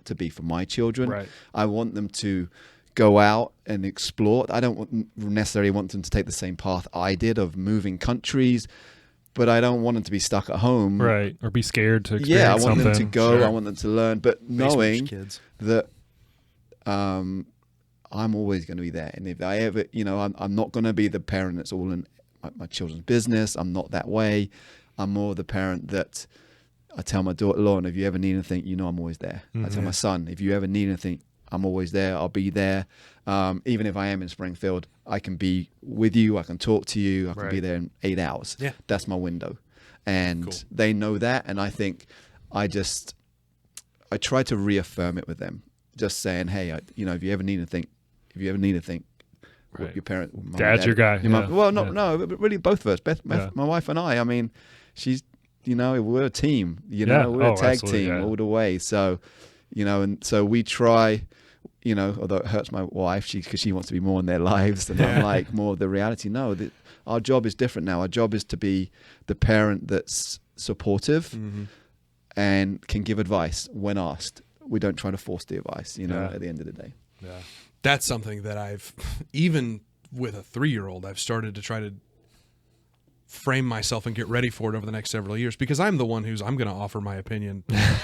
to be for my children. Right. I want them to go out and explore. I don't necessarily want them to take the same path I did of moving countries, but I don't want them to be stuck at home. Right. Or be scared to experience something. I want something. them to go. Sure. I want them to learn, but knowing that I'm always going to be there. And if I ever, I'm not going to be the parent that's all in my children's business. I'm not that way. I'm more the parent that I tell my daughter, Lauren, if you ever need anything, I'm always there. I tell my son, if you ever need anything, I'm always there. I'll be there. Even if I am in Springfield, I can be with you. I can talk to you. I can be there in 8 hours. Yeah. That's my window. And they know that. And I think I try to reaffirm it with them. Just saying, hey, if you ever need anything, your parent, Dad's your guy. No, but really both of us, Beth, my wife and I mean, she's, we're a team, we're a tag team all the way. So, and so we try, although it hurts my wife, because she wants to be more in their lives, and I'm like more of the reality. No, our job is different now. Our job is to be the parent that's supportive and can give advice when asked. We don't try to force the advice, at the end of the day. Yeah. That's something that I've, even with a 3-year-old, I've started to try to frame myself and get ready for it over the next several years, because I'm the one I'm going to offer my opinion,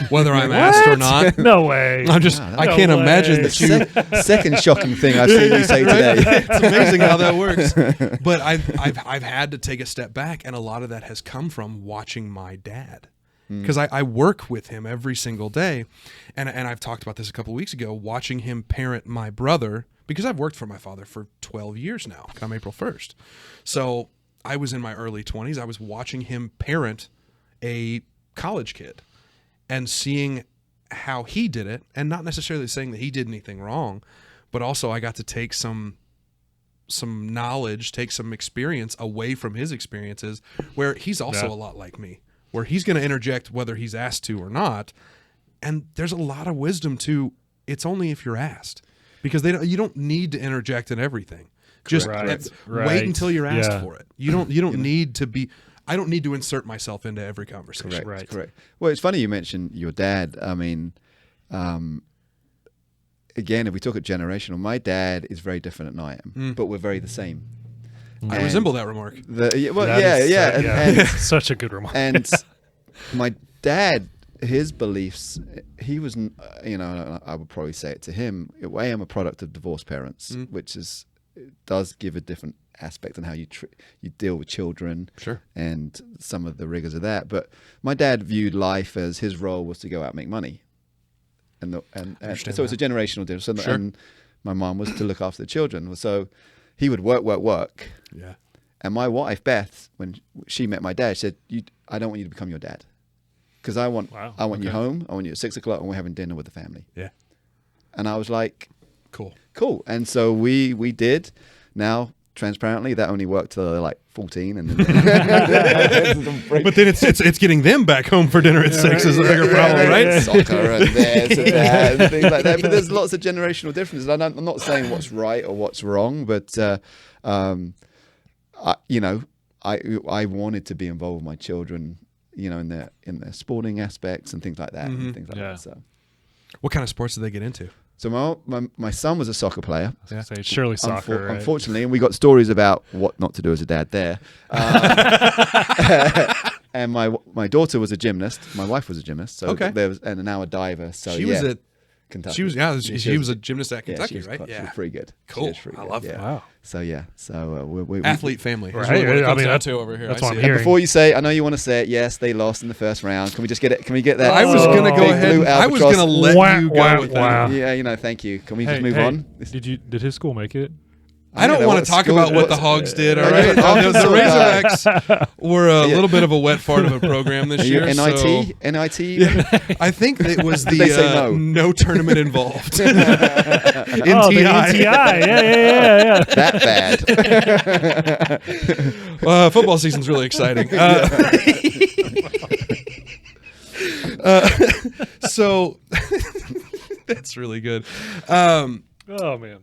whether I'm asked or not. No way. I can't imagine that you. Second shocking thing I've seen you say today. It's amazing how that works. But I've had to take a step back, and a lot of that has come from watching my dad. Because I work with him every single day, and I've talked about this a couple of weeks ago, watching him parent my brother, because I've worked for my father for 12 years now, come April 1st. So I was in my early 20s. I was watching him parent a college kid and seeing how he did it, and not necessarily saying that he did anything wrong, but also I got to take some knowledge, take some experience away from his experiences, where he's also a lot like me, where he's going to interject whether he's asked to or not. And there's a lot of wisdom to, it's only if you're asked, because you don't need to interject in everything. Just wait until you're asked for it. You don't need to be. I don't need to insert myself into every conversation. Correct. Well, it's funny you mentioned your dad. I mean, again, if we talk at generational, my dad is very different than I am, but we're very the same. I resemble that remark. That and such a good remark. And my dad, his beliefs, he was, I would probably say it to him. I am a product of divorced parents, which does give a different aspect on how you deal with children, sure, and some of the rigors of that. But my dad viewed life as his role was to go out and make money, and so it's a generational difference. And, sure. and my mom was to look after the children. So he would work. Yeah. And my wife Beth, when she met my dad, she said, "I don't want you to become your dad, because I want you home. I want you at 6 o'clock, and we're having dinner with the family." Yeah. And I was like, cool. And so we did. Now, transparently, that only worked till they're like 14, and then but then it's getting them back home for dinner at 6 is a bigger problem, right? Soccer and this and that and things like that. But there's lots of generational differences. I'm not saying what's right or what's wrong, but I wanted to be involved with my children, in their sporting aspects and things like that. And things like that. So, what kind of sports did they get into? So my son was a soccer player. I was gonna say, surely soccer. Right? Unfortunately, and we got stories about what not to do as a dad there. And my daughter was a gymnast. My wife was a gymnast. So there was, and now a diver. So she was at Kentucky. She was a gymnast at Kentucky, right? She was pretty good. Cool. I love that. Wow. So we athlete family. Right. Really what it comes down to over here. That's what I'm and hearing. before you say, I know you want to say it. Yes, they lost in the first round. Can we just get it? Can we get that? I was going to go ahead. I was going to let you go with that. Yeah, thank you. Can we just move on? Did his school make it? I don't want to talk about what the Hogs did, all right? The Razorbacks were a little bit of a wet fart of a program this year. NIT? Yeah, I think it was the no tournament involved. NTI. Oh, the NTI. Yeah. That bad. Football season's really exciting. So that's really good. Oh, man.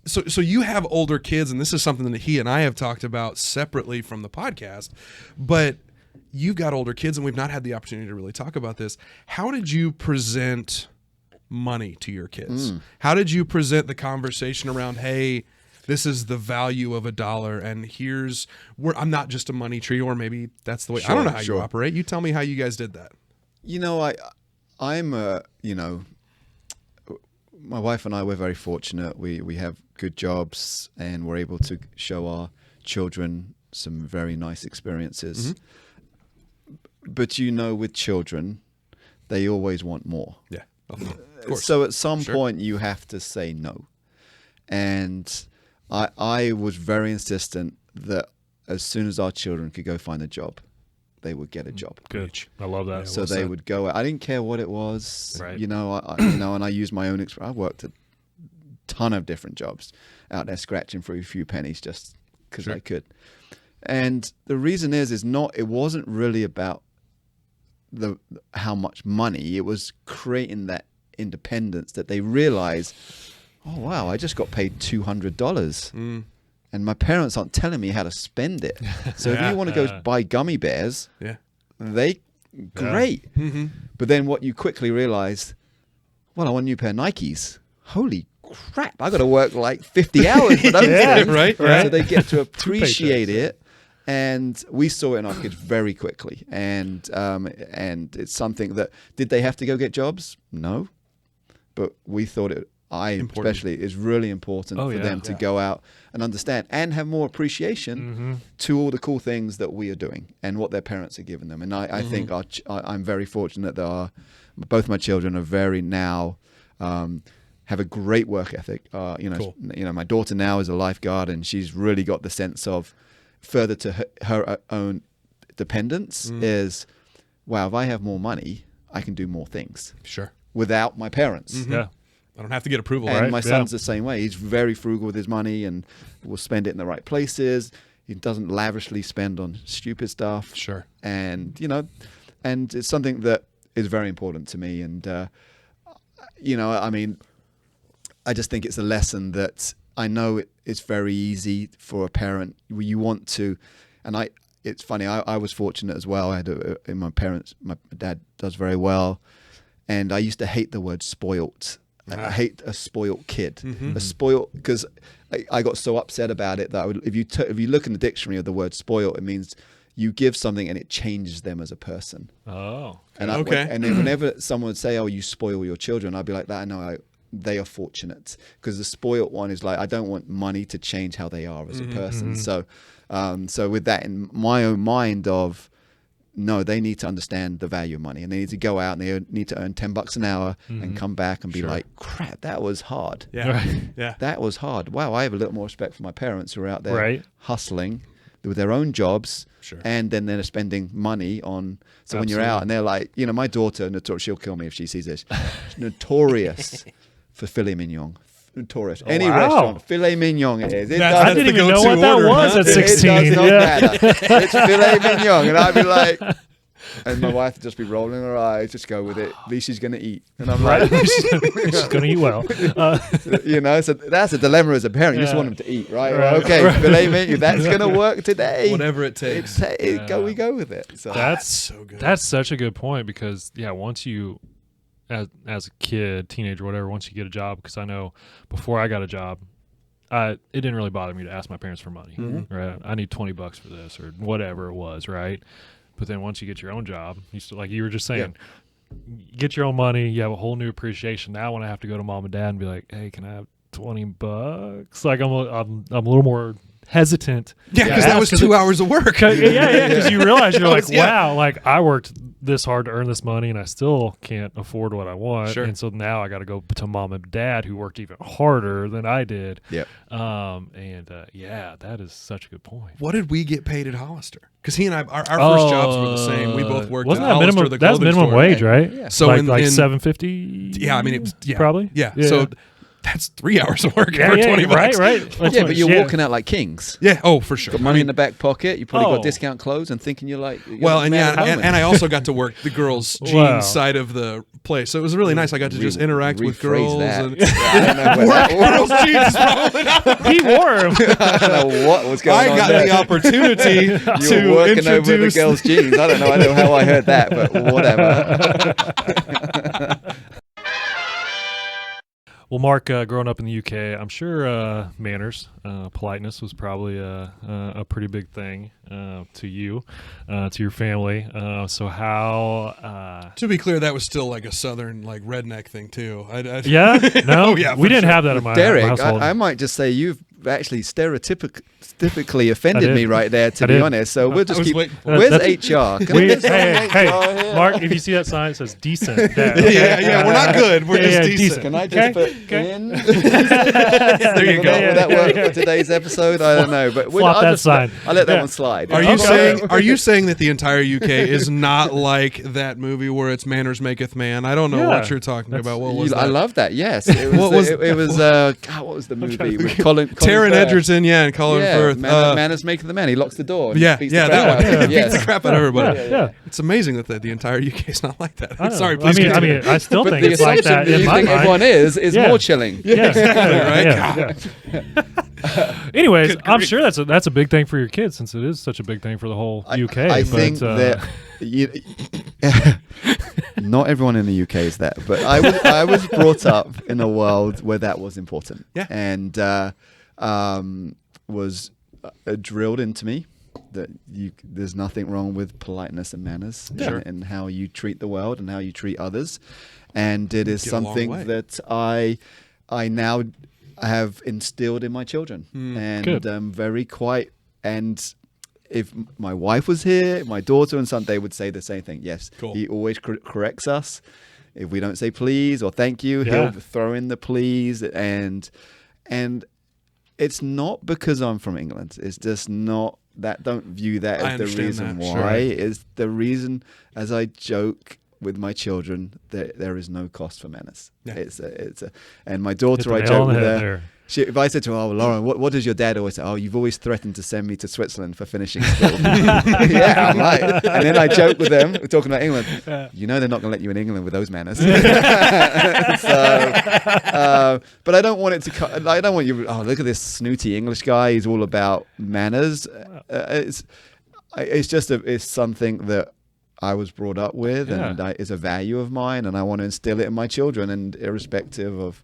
So you have older kids, and this is something that he and I have talked about separately from the podcast, but you've got older kids, and we've not had the opportunity to really talk about this. How did you present money to your kids? How did you present the conversation around, hey, this is the value of $1, and here's where I'm not just a money tree, or maybe that's the way. I don't know how you operate. You tell me how you guys did that. My wife and I, we're very fortunate. We have good jobs, and we're able to show our children some very nice experiences. But with children, they always want more. Yeah, of course. So at some point, you have to say no. And I was very insistent that as soon as our children could go find a job, they would get a job. Good. I love that. Yeah, so they would go. I didn't care what it was, right. And I used my own experience. I worked a ton of different jobs out there, scratching for a few pennies just because I could. And the reason it wasn't really about how much money. It was creating that independence that they realize, oh wow, I just got paid $200. And my parents aren't telling me how to spend it. So if you want to go buy gummy bears, great. But then what you quickly realize, well, I want a new pair of Nikes. Holy crap, I got to work like 50 hours for those things. Right. So they get to appreciate it. And we saw it in our kids very quickly. And it's something that, did they have to go get jobs? No. But we thought especially is really important for them to go out and understand and have more appreciation to all the cool things that we are doing and what their parents are giving them. And I think I'm very fortunate that both my children are very now have a great work ethic. Cool. My daughter now is a lifeguard, and she's really got the sense of further to her own dependence is, wow, if I have more money, I can do more things. Sure. Without my parents. Yeah. I don't have to get approval. And my son's the same way. He's very frugal with his money and will spend it in the right places. He doesn't lavishly spend on stupid stuff. Sure. And, and it's something that is very important to me. And, I just think it's a lesson that I know it's very easy for a parent. You want to, and it's funny, I was fortunate as well. I had my dad does very well. And I used to hate the word spoilt. I hate a spoiled kid. A spoiled, because I got so upset about it that if you look in the dictionary of the word spoiled, it means you give something and it changes them as a person. Oh, and and then whenever someone would say, "Oh, you spoil your children," I'd be like, "That no, they are fortunate," because the spoiled one is like, I don't want money to change how they are as a person. So, so with that in my own mind of, no, they need to understand the value of money, and they need to go out and they need to earn $10 an hour and come back and be like, crap, that was hard. Yeah. That was hard. Wow, I have a little more respect for my parents who are out there hustling with their own jobs, and then they're spending money on. So when you're out and they're like, my daughter, she'll kill me if she sees this, notorious for filet mignon. Notorious. Any restaurant, filet mignon it is. I didn't even know what that was at 16. It does not matter. It's filet mignon. And I'd be like, and my wife would just be rolling her eyes, just go with it. At least she's going to eat. And I'm like, she's going to eat well. So that's a dilemma as a parent. You just want them to eat, right? Well, okay, filet mignon, that's going to work today. Whatever it takes. We go with it. So. That's so good. That's such a good point, because, once you, as a kid, teenager, whatever, once you get a job, because I know before I got a job, it didn't really bother me to ask my parents for money, right? I need $20 for this or whatever it was, right? But then once you get your own job, like you were just saying, you get your own money, you have a whole new appreciation. Now when I have to go to mom and dad and be like, hey, can I have $20? Like I'm a little more hesitant. Yeah, because that was 2 hours of work. Because you realize you're like, wow, like I worked this hard to earn this money and I still can't afford what I want. Sure. And so now I got to go to mom and dad who worked even harder than I did. Yep. That is such a good point. What did we get paid at Hollister? Because he and I, our first jobs were the same. We both worked at Hollister, minimum, the that's minimum store. wage, right? Yeah. So like $750. $750. Yeah, I mean, probably. Yeah. So that's 3 hours of work for $20. Right. Yeah, but you're walking out like kings. Yeah. Oh, for sure. Got money in the back pocket. You probably got discount clothes and thinking you're like. Well, and I also got to work the girls' jeans side of the place, so it was really nice. I got to just interact with girls. And I don't know where girls' jeans is probably not. He wore them. I don't know what was going on. I got there. the opportunity You to were working introduce over the girls' jeans. I don't know how I heard that, but whatever. Well, Mark, growing up in the UK, I'm sure manners, politeness was probably a pretty big thing to you, to your family. So how... To be clear, that was still like a southern, like redneck thing too. Yeah? No? Yeah, we didn't sure. have that in my Derek, household. I might just say you've actually stereotypically offended me right there, to be did. honest. So we'll just keep... waiting for Where's That's- HR? Can We, I just hey, say HR here? Mark, if you see that sign, it says decent. Dad, Yeah, we're not good. We're just decent. Can I just put Okay. in? There you go. Will that work for today's episode? I don't know, but Flop that sign. I'll let that Yeah. one slide. Are you Okay. saying that the entire UK is not like that movie where it's manners maketh man? I don't know Yeah. what you're talking about. What was that? I love that. Yes, it was. It was. God, what was the movie with Colin Taron Firth? Edgerton, and Colin Firth. Manners making the man. He locks the door. And Yeah, beats yeah, the that crap one. out of him. Beats the Yes. crap out of everybody. Yeah. It's amazing that the entire UK is not like that. I know. Sorry, please. I mean, I still But think the it's like assumption that in you my think mind. everyone is Yeah. more chilling. Yeah, Exactly, right? Yeah. Anyways, I'm sure that's a big thing for your kids, since it is such a big thing for the whole UK. I but, think that not everyone in the UK is that, but I was brought up in a world where that was important, and was drilled into me that there's nothing wrong with politeness and manners, and how you treat the world and how you treat others, and it is something that I now have instilled in my children, and very quite. And if my wife was here, my daughter and son, they would say the same thing. Yes, he always corrects us. If we don't say please or thank you, he'll throw in the please, and it's not because I'm from England. It's just not that. Don't view that as the reason why. Sure. It's the reason, as I joke with my children, that there is no cost for manners. Yeah. And my daughter, I joke with her. If I said to her, "Oh, Lauren, what does your dad always say?" "Oh, you've always threatened to send me to Switzerland for finishing school." Yeah, I'm like, and then I joke with them. We're talking about England. You know, they're not going to let you in England with those manners. But I don't want it to. I don't want you. Oh, look at this snooty English guy. He's all about manners. It's something that I was brought up with, and is a value of mine, and I want to instill it in my children, and irrespective of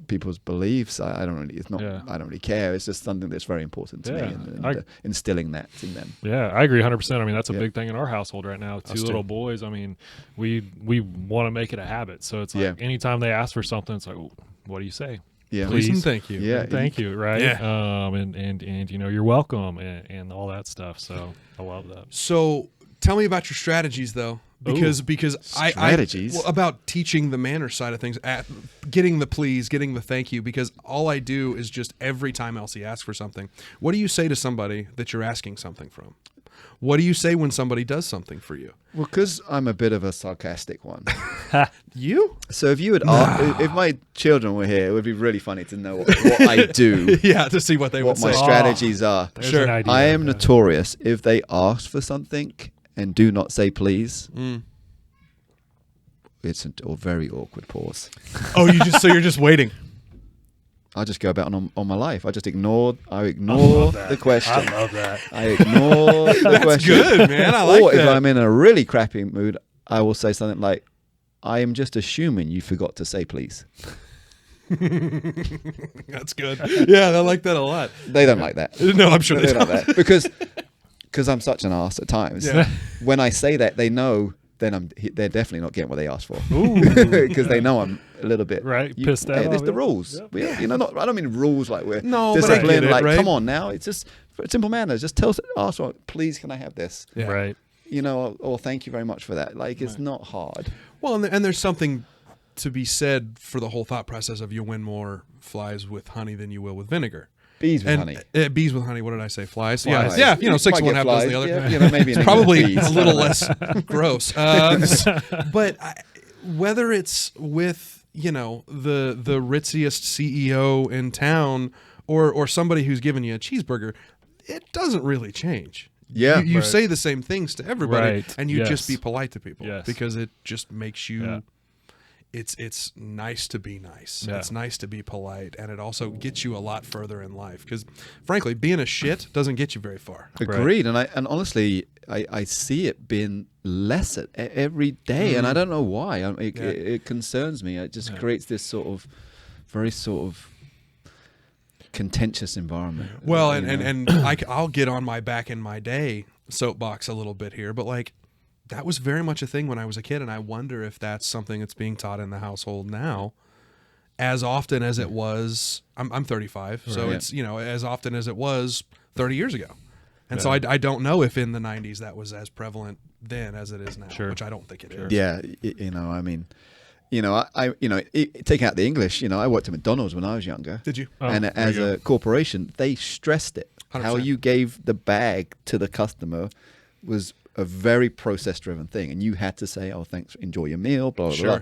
people's beliefs, I don't really. It's not. I don't really care. It's just something that's very important to me, and instilling that in them. Yeah, I agree 100%. I mean, that's a big thing in our household right now. Two little boys. I mean, we want to make it a habit. So it's like anytime they ask for something, it's like, what do you say? Yeah, please and thank you. Yeah, thank you. Right. Yeah. And you're welcome and all that stuff. So I love that. So tell me about your strategies, though. Because strategies about teaching the manner side of things, at getting the please, getting the thank you, because all I do is just every time Elsie asks for something, what do you say to somebody that you're asking something from? What do you say when somebody does something for you? Well, because I'm a bit of a sarcastic one. You? So if you would ask, if my children were here, it would be really funny to know what I do. Yeah, to see what they would say. What my strategies are. Sure. I am notorious if they ask for something and do not say please. It's a very awkward pause. Oh, you're just waiting. I just go about on my life. I ignore the question. I love that. I ignore the question. Good, man. I like or that. Or if I'm in a really crappy mood, I will say something like, I am just assuming you forgot to say please. That's good. Yeah, I like that a lot. They don't like that. No, I'm sure they don't like that. Because I'm such an ass at times. Yeah. When I say that, they know then they're definitely not getting what they asked for. Because they know I'm a little bit pissed out. There's the rules. Yep. I don't mean rules like we're disciplined. But I get it, like, right? come on now. It's just simple manners. Just ask, please, can I have this? Yeah. Right. Or thank you very much for that. Like, it's not hard. Well, and there's something to be said for the whole thought process of you win more flies with honey than you will with vinegar. Bees with honey. Bees with honey. What did I say? Flies. Flies. Yeah. 6 You of one, might half get dozen the flies. other. Yeah, maybe it's probably a little less gross. But whether it's with the ritziest CEO in town or somebody who's giving you a cheeseburger, it doesn't really change. Yeah, you say the same things to everybody, and you Yes. just be polite to people Yes. because it just makes you. Yeah. It's nice to be nice. Yeah. It's nice to be polite, and it also gets you a lot further in life. Because, frankly, being a shit doesn't get you very far. Agreed, and honestly, I see it being less every day, and I don't know why. It concerns me. It just creates this very contentious environment. Well, and I'll get on my back in my day soapbox a little bit here, but that was very much a thing when I was a kid, and I wonder if that's something that's being taught in the household now as often as it was. I'm 35, so it's as often as it was 30 years ago. And so I don't know if in the 90s that was as prevalent then as it is now, which I don't think it is. Yeah, taking out the English, I worked at McDonald's when I was younger. Did you? And as a corporation, they stressed it. 100%. How you gave the bag to the customer was a very process-driven thing, and you had to say, "Oh, thanks, enjoy your meal," blah blah blah.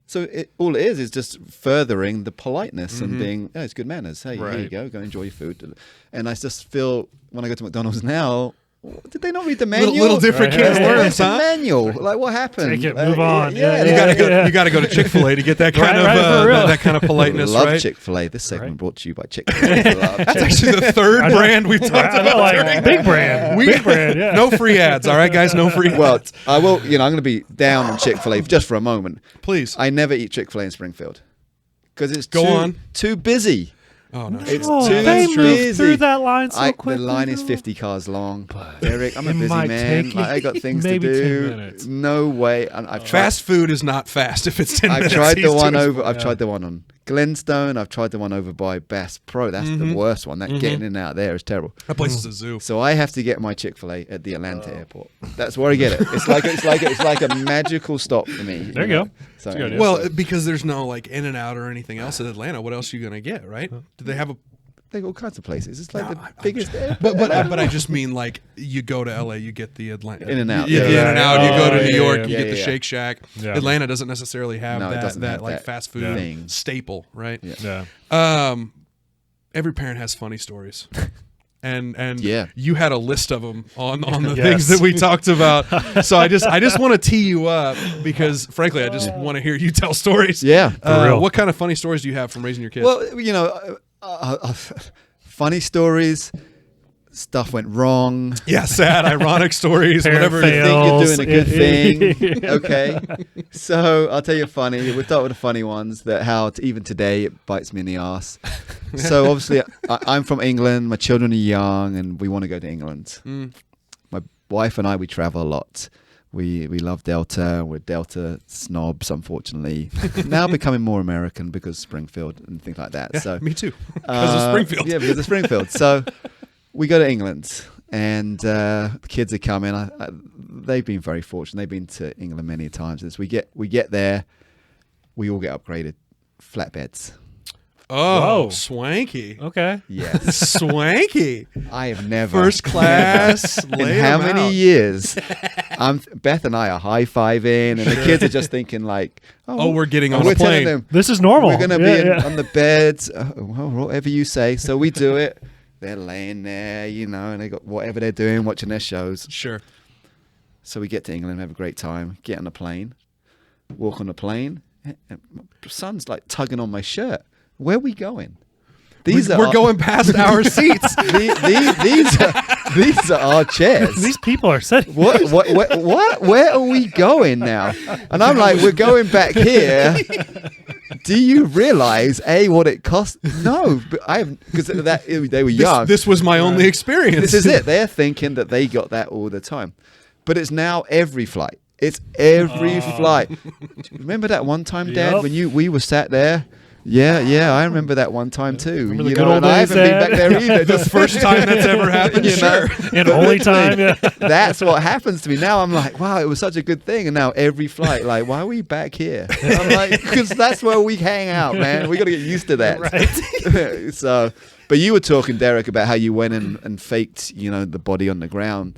So all it is just furthering the politeness and being, it's good manners. Hey, here you go enjoy your food. And I just feel when I go to McDonald's now, did they not read the menu? Little different can of worms, huh? Manual. Like, what happened? Take it, move on. You gotta go to Chick-fil-A to get that kind that kind of politeness. Love Chick-fil-A. This segment brought to you by Chick-fil-A. That's actually the third brand we've talked about. Big brand. Big brand. Yeah. No free ads. All right, guys. No free ads. Well, I will. I'm going to be down on Chick-fil-A just for a moment. Please. I never eat Chick-fil-A in Springfield because it's too busy. Oh no! It's they too move busy. through that line so quickly. The line is 50 cars long. But Eric, I'm a it busy might man. take you I got things to maybe 10 do. minutes. No way. And I've tried, Fast food is not fast if it's 10 minutes. I've tried the one east to over. I've tried the one on Glenstone. I've tried the one over by Bass Pro. That's the worst one. That getting in and out there is terrible. That place is a zoo. So I have to get my Chick-fil-A at the Atlanta airport. That's where I get it. It's like a magical stop for me. There you go. So, That's good. Well, because there's no In-N-Out or anything else in Atlanta. What else are you gonna get, right? Do they have a? they got all kinds of places. It's like the biggest airport. But I just mean you go to LA, you get the Atlanta In-N-Out. You get the In-N-Out. You go to New York, you yeah, get the yeah. Shake Shack. Yeah. Atlanta doesn't necessarily have No, it doesn't have that that fast food thing. staple, right? Yeah. Yeah. Every parent has funny stories. And Yeah. you had a list of them on the Yes. things that we talked about. So I just want to tee you up because, frankly, I just want to hear you tell stories. Yeah. For real. What kind of funny stories do you have from raising your kids? Well, funny stories. stuff went wrong. Yeah, sad, ironic stories, Parent whatever. You think you're doing a good thing. Yeah. Okay. So I'll tell you funny. We'll start with the funny ones that how even today it bites me in the ass. So obviously I'm from England. My children are young and we want to go to England. My wife and I, we travel a lot. We love Delta. We're Delta snobs, unfortunately. Now becoming more American because of Springfield and things like that. Yeah, So me too. Because of Springfield. Yeah, because of Springfield. So we go to England, and the kids are coming. They've been very fortunate. They've been to England many times. As we get there, we all get upgraded flatbeds. Oh, Whoa. swanky. Okay. Yes, Swanky. I have never First class. in how many years? Beth and I are high-fiving, and the kids are just thinking like, Oh, we're getting on we're a telling plane. them, This is normal. we're going to Yeah, be yeah. on the beds, well, whatever you say. So we do it. They're laying there, and they got whatever they're doing, watching their shows. Sure. So we get to England, have a great time, get on the plane, walk on the plane, and my son's like tugging on my shirt. Where are we going? We're going past our seats. These are our chairs. These people are sitting. What? Where are we going now? And I'm like, we're going back here. Do you realize what it cost? No, but because they were young. This was my only experience. This is it. They're thinking that they got that all the time, but it's now every flight. It's every flight. Remember that one time, Dad, Yep. when we were sat there? Yeah, I remember that one time too. Remember the good old and I days, haven't been back Dad? there either. The first time that's ever happened. Sure. And only time. Yeah. That's what happens to me now. I'm like, wow, it was such a good thing, and now every flight, like, why are we back here? And I'm like, because that's where we hang out, man. We got to get used to that. Right. So, but you were talking, Derek, about how you went and faked, the body on the ground.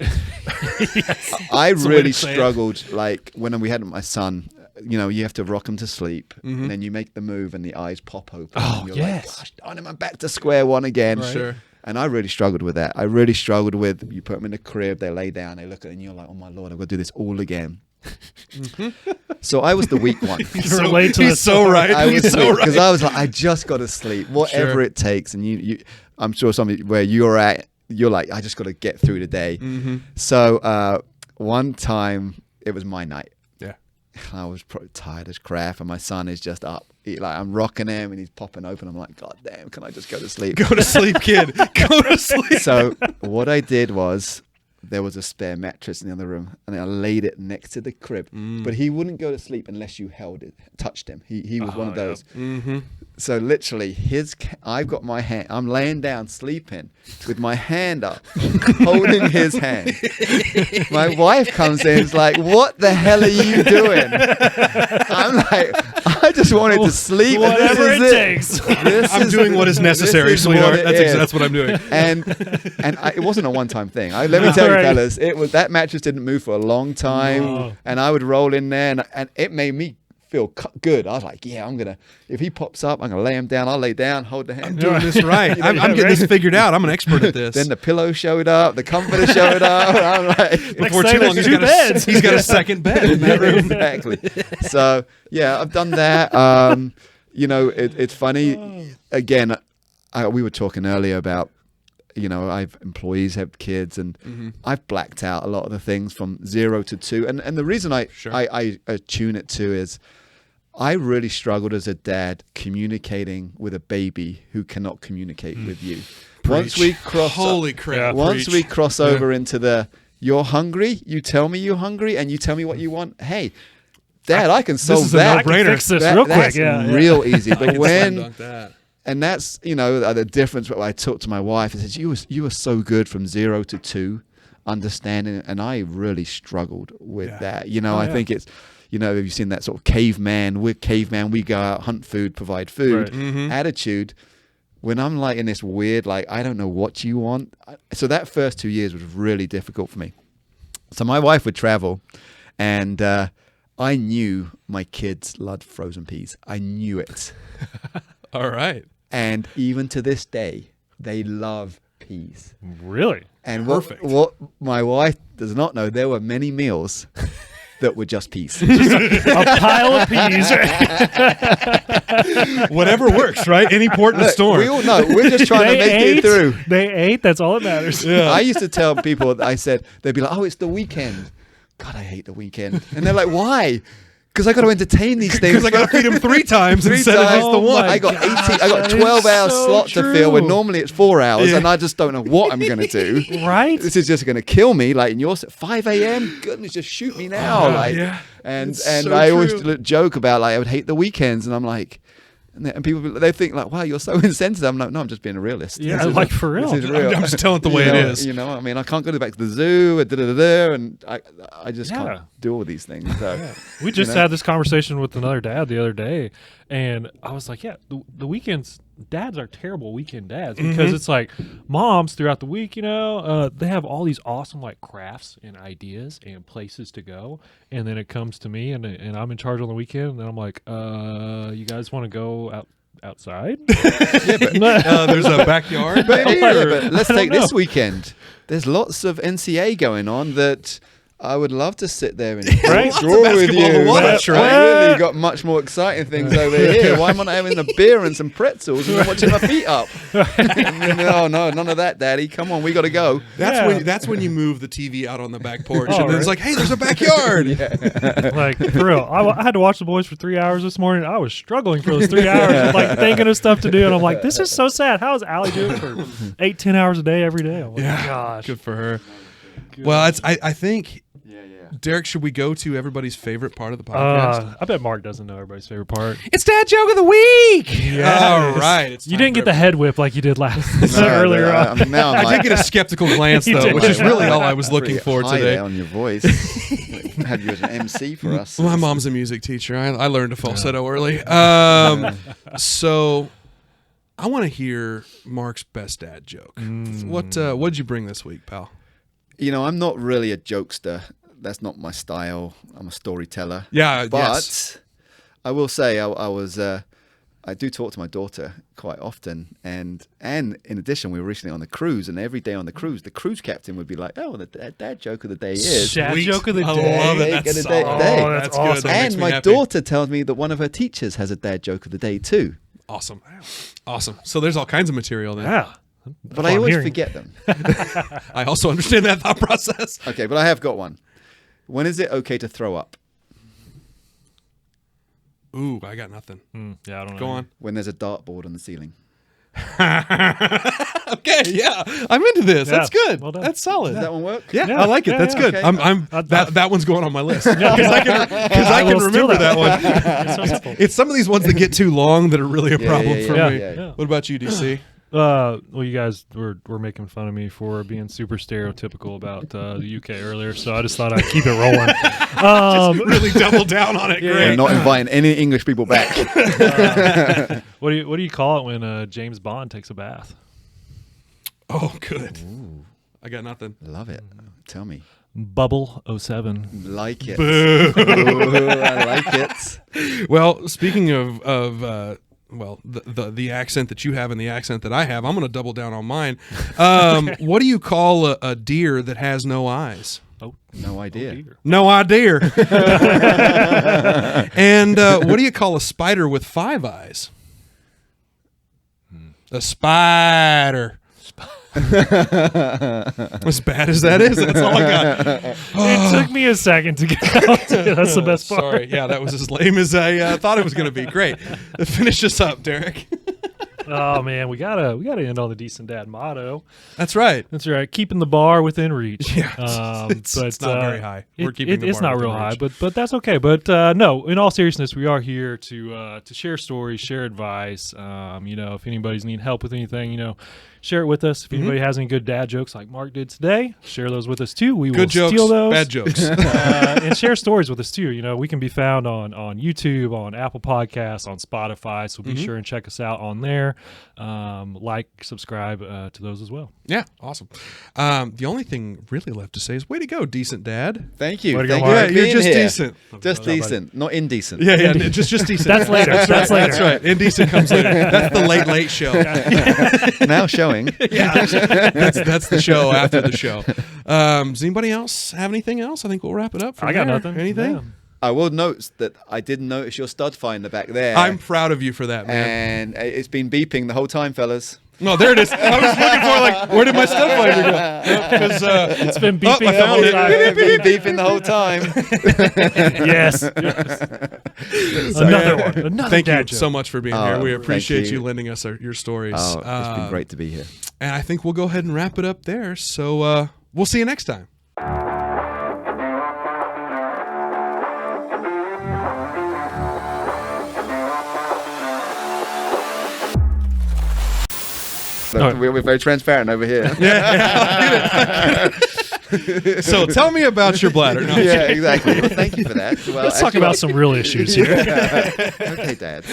I That's the way really to say it. struggled, like when we had my son. You have to rock him to sleep, and then you make the move, and the eyes pop open. Oh, and you're yes. like, gosh darn it, I'm back to square one again. Right. Sure. And I really struggled with that. I really struggled with, you put them in the crib, they lay down, they look at it, and you're like, oh my Lord, I've got to do this all again. So I was the weak one. Can relate to He's this. so right. I was He's so because right. I was like, I just got to sleep, whatever Sure. it takes. And you, I'm sure something where you're at, you're like, I just got to get through the day. So one time, it was my night. Yeah. I was probably tired as crap, and my son is just up. I'm rocking him, and he's popping open. I'm like, God damn, can I just go to sleep? Go to sleep, kid. Go to sleep. So what I did was, there was a spare mattress in the other room, and I laid it next to the crib. But he wouldn't go to sleep unless you held it, touched him. He was one of those. So literally, I've got my hand. I'm laying down sleeping with my hand up, holding his hand. My wife comes in, is like, "What the hell are you doing?" I'm like, "I just wanted to sleep. and this Whatever is it takes. I'm doing what is necessary, this is sweetheart. what it is. That's what I'm doing. And it wasn't a one-time thing. Let me tell you, Right. fellas, it was that mattress didn't move for a long time, No. and I would roll in there, and it made me feel good. I was like, yeah, if he pops up, I'm gonna lay him down. I'll lay down, hold the hand. I'm doing this right. I'm getting this figured out. I'm an expert at this. Then the pillow showed up, the comforter showed up. And I'm like, Before Next too thing, long, there's he's two got, beds. he's got a second bed in that room. exactly. So yeah, I've done that. It's funny. Again, we were talking earlier about, I've employees have kids, and I've blacked out a lot of the things from 0 to 2. And the reason I tune it to is, I really struggled as a dad communicating with a baby who cannot communicate with you. Once we cross, Holy crap! Yeah. once Preach. we cross over into you're hungry, you tell me you're hungry, and you tell me what you want. Hey, Dad, I can solve is a that. I can no-brainer. fix this real quick. That's Yeah. real easy. I But can slam when dunk that. and that's the difference. When I talked to my wife, I said, you were so good from 0 to 2, understanding, and I really struggled with that. I think it's, have you seen that sort of caveman? We're caveman. We go out, hunt food, provide food Right. attitude. When I'm like in this weird, like, I don't know what you want. So that first 2 years was really difficult for me. So my wife would travel, and I knew my kids loved frozen peas. I knew it. All right. And even to this day, they love peas. Really? And Perfect. what my wife does not know, there were many meals that were just peas. A pile of peas. Whatever works, right? Any port in the storm. We all know. We're just trying to make it through. They ate. That's all that matters. Yeah. I used to tell people, I said, they'd be like, oh, it's the weekend. God, I hate the weekend. And they're like, why? Because I got to entertain these things. Because I got to feed him 3 times instead of just the Oh one. my I got gosh, 18. I got that 12 is hours so slot to fill when true. normally it's 4 hours, Yeah. and I just don't know what I'm going to do. Right? This is just going to kill me. Like in yours, 5 a.m. Goodness, just shoot me now. Like, yeah. and It's and so I always true. joke about like I would hate the weekends, and I'm like. And people, they think like, "Wow, you're so insensitive." I'm like, "No, I'm just being a realist." Yeah, This is like for real. This is real. I'm just telling it the way You it know, is. You know, I mean, I can't go back to the zoo, and I just Yeah. can't do all these things. So. We just know? had this conversation with another dad the other day, and I was like, yeah, the weekends, dads are terrible weekend dads because it's like moms throughout the week, they have all these awesome like crafts and ideas and places to go, and then it comes to me and I'm in charge on the weekend, and then I'm like, you guys want to go outside? There's a backyard, maybe? Yeah, or- but let's I don't take this know. weekend. There's lots of NCA going on that I would love to sit there and Right? explore Lots of with basketball you. to watch, but right? I really got much more exciting things over here. Why am I not having a beer and some pretzels and watching my feet up? No, none of that, Daddy. Come on, we got to go. That's when you move the TV out on the back porch, Oh, and then it's right. like, hey, there's a backyard. Like for real, I had to watch the boys for 3 hours this morning. I was struggling for those 3 hours, like thinking of stuff to do, and I'm like, this is so sad. How is Allie doing it for 8-10 hours a day every day? I'm like, Yeah, gosh. good for her. Well, I think, Yeah. Derek, should we go to everybody's favorite part of the podcast? I bet Mark doesn't know everybody's favorite part. It's Dad Joke of the Week. Yes. All right. It's You time didn't for get the head whip like you did last No, earlier but, on. now I'm I like, did get a skeptical glance, You though, did. which is really all I was looking pretty for high today. there on your voice. Have you as an MC for us? My mom's a music teacher. I learned a falsetto early. So I want to hear Mark's best dad joke. What'd you bring this week, pal? You know, I'm not really a jokester. That's not my style. I'm a storyteller. Yeah, But yes. I will say I do talk to my daughter quite often, and in addition, we were recently on the cruise, and every day on the cruise captain would be like, "Oh, the dad joke of the day is." Dad Sweet. joke of the I day. love it. Hey, That's get a solid. day. Oh, that's good. awesome. That makes And me my happy. daughter tells me that one of her teachers has a dad joke of the day too. Awesome. So there's all kinds of material then. Yeah. But what I I'm always hearing. forget them. I also understand that thought process. Okay, but I have got one. When is it okay to throw up? Ooh, I got nothing. Yeah, I don't know. Go on. When there's a dartboard on the ceiling. Okay, yeah, I'm into this. Yeah, That's good. well done. That's solid. Does that one work? Yeah, Yeah, I like it. yeah, That's yeah. good. Okay. That one's going on my list because I can will steal remember that one. That's so helpful. It's some of these ones that get too long that are really a problem for yeah, me. yeah. What about you, DC? Well, you guys were making fun of me for being super stereotypical about the UK earlier, so I just thought I'd keep it rolling. Really double down on it. Yeah. Great. We're not inviting any English people back. What do you call it when James Bond takes a bath? Oh, good. I got nothing. Love it. Tell me. Bubble 07. Like it. Ooh, I like it. Well, speaking of the accent that you have and the accent that I have, I'm going to double down on mine. What do you call a deer that has no eyes? Oh, No idea. dear. No idea. And what do you call a spider with 5 eyes? A spider. As bad as that is, that's all I got. It took me a second to get out. That's the best part. Sorry, yeah, that was as lame as I thought it was going to be. Great. Finish this up, Derek. Oh man, we gotta end on the decent dad motto. That's right. That's right, keeping the bar within reach. Yeah, it's not very high. We're keeping the it's bar not within real high, reach. but that's okay. But no, in all seriousness, we are here to share stories, share advice. If anybody's need help with anything, share it with us. If anybody has any good dad jokes like Mark did today, share those with us too. We Good will jokes, steal those. bad jokes. And share stories with us too. We can be found on YouTube, on Apple Podcasts, on Spotify. So be sure and check us out on there. Subscribe to those as well. Yeah, awesome. The only thing really left to say is, way to go, decent dad. Thank you. Way to go, Thank Mark. you Yeah, for you're being just here. decent. Just decent, not indecent. Yeah, just decent. That's later. That's later. That's right. Indecent comes later. That's the late show. Now showing. Yeah, that's the show after the show. Does anybody else have anything else? I think we'll wrap it up. I got there. nothing. Anything? Yeah. I will note that I did notice your stud finder back there. I'm proud of you for that, man. And it's been beeping the whole time, fellas. No, there it is. I was looking for like, where did my stud finder go? Because It's been beeping I the whole found it. time. It's been beeping the whole time. Yes. Another one. Another thank dad you joke. so much for being Oh, here. We thank appreciate you you. lending us your stories. Oh, it's been great to be here. And I think we'll go ahead and wrap it up there. So we'll see you next time. Look, we're very transparent over here. So tell me about your bladder. No, Yeah, exactly. Well, thank you for that. Well, Let's talk about some real issues here. Okay, Dad.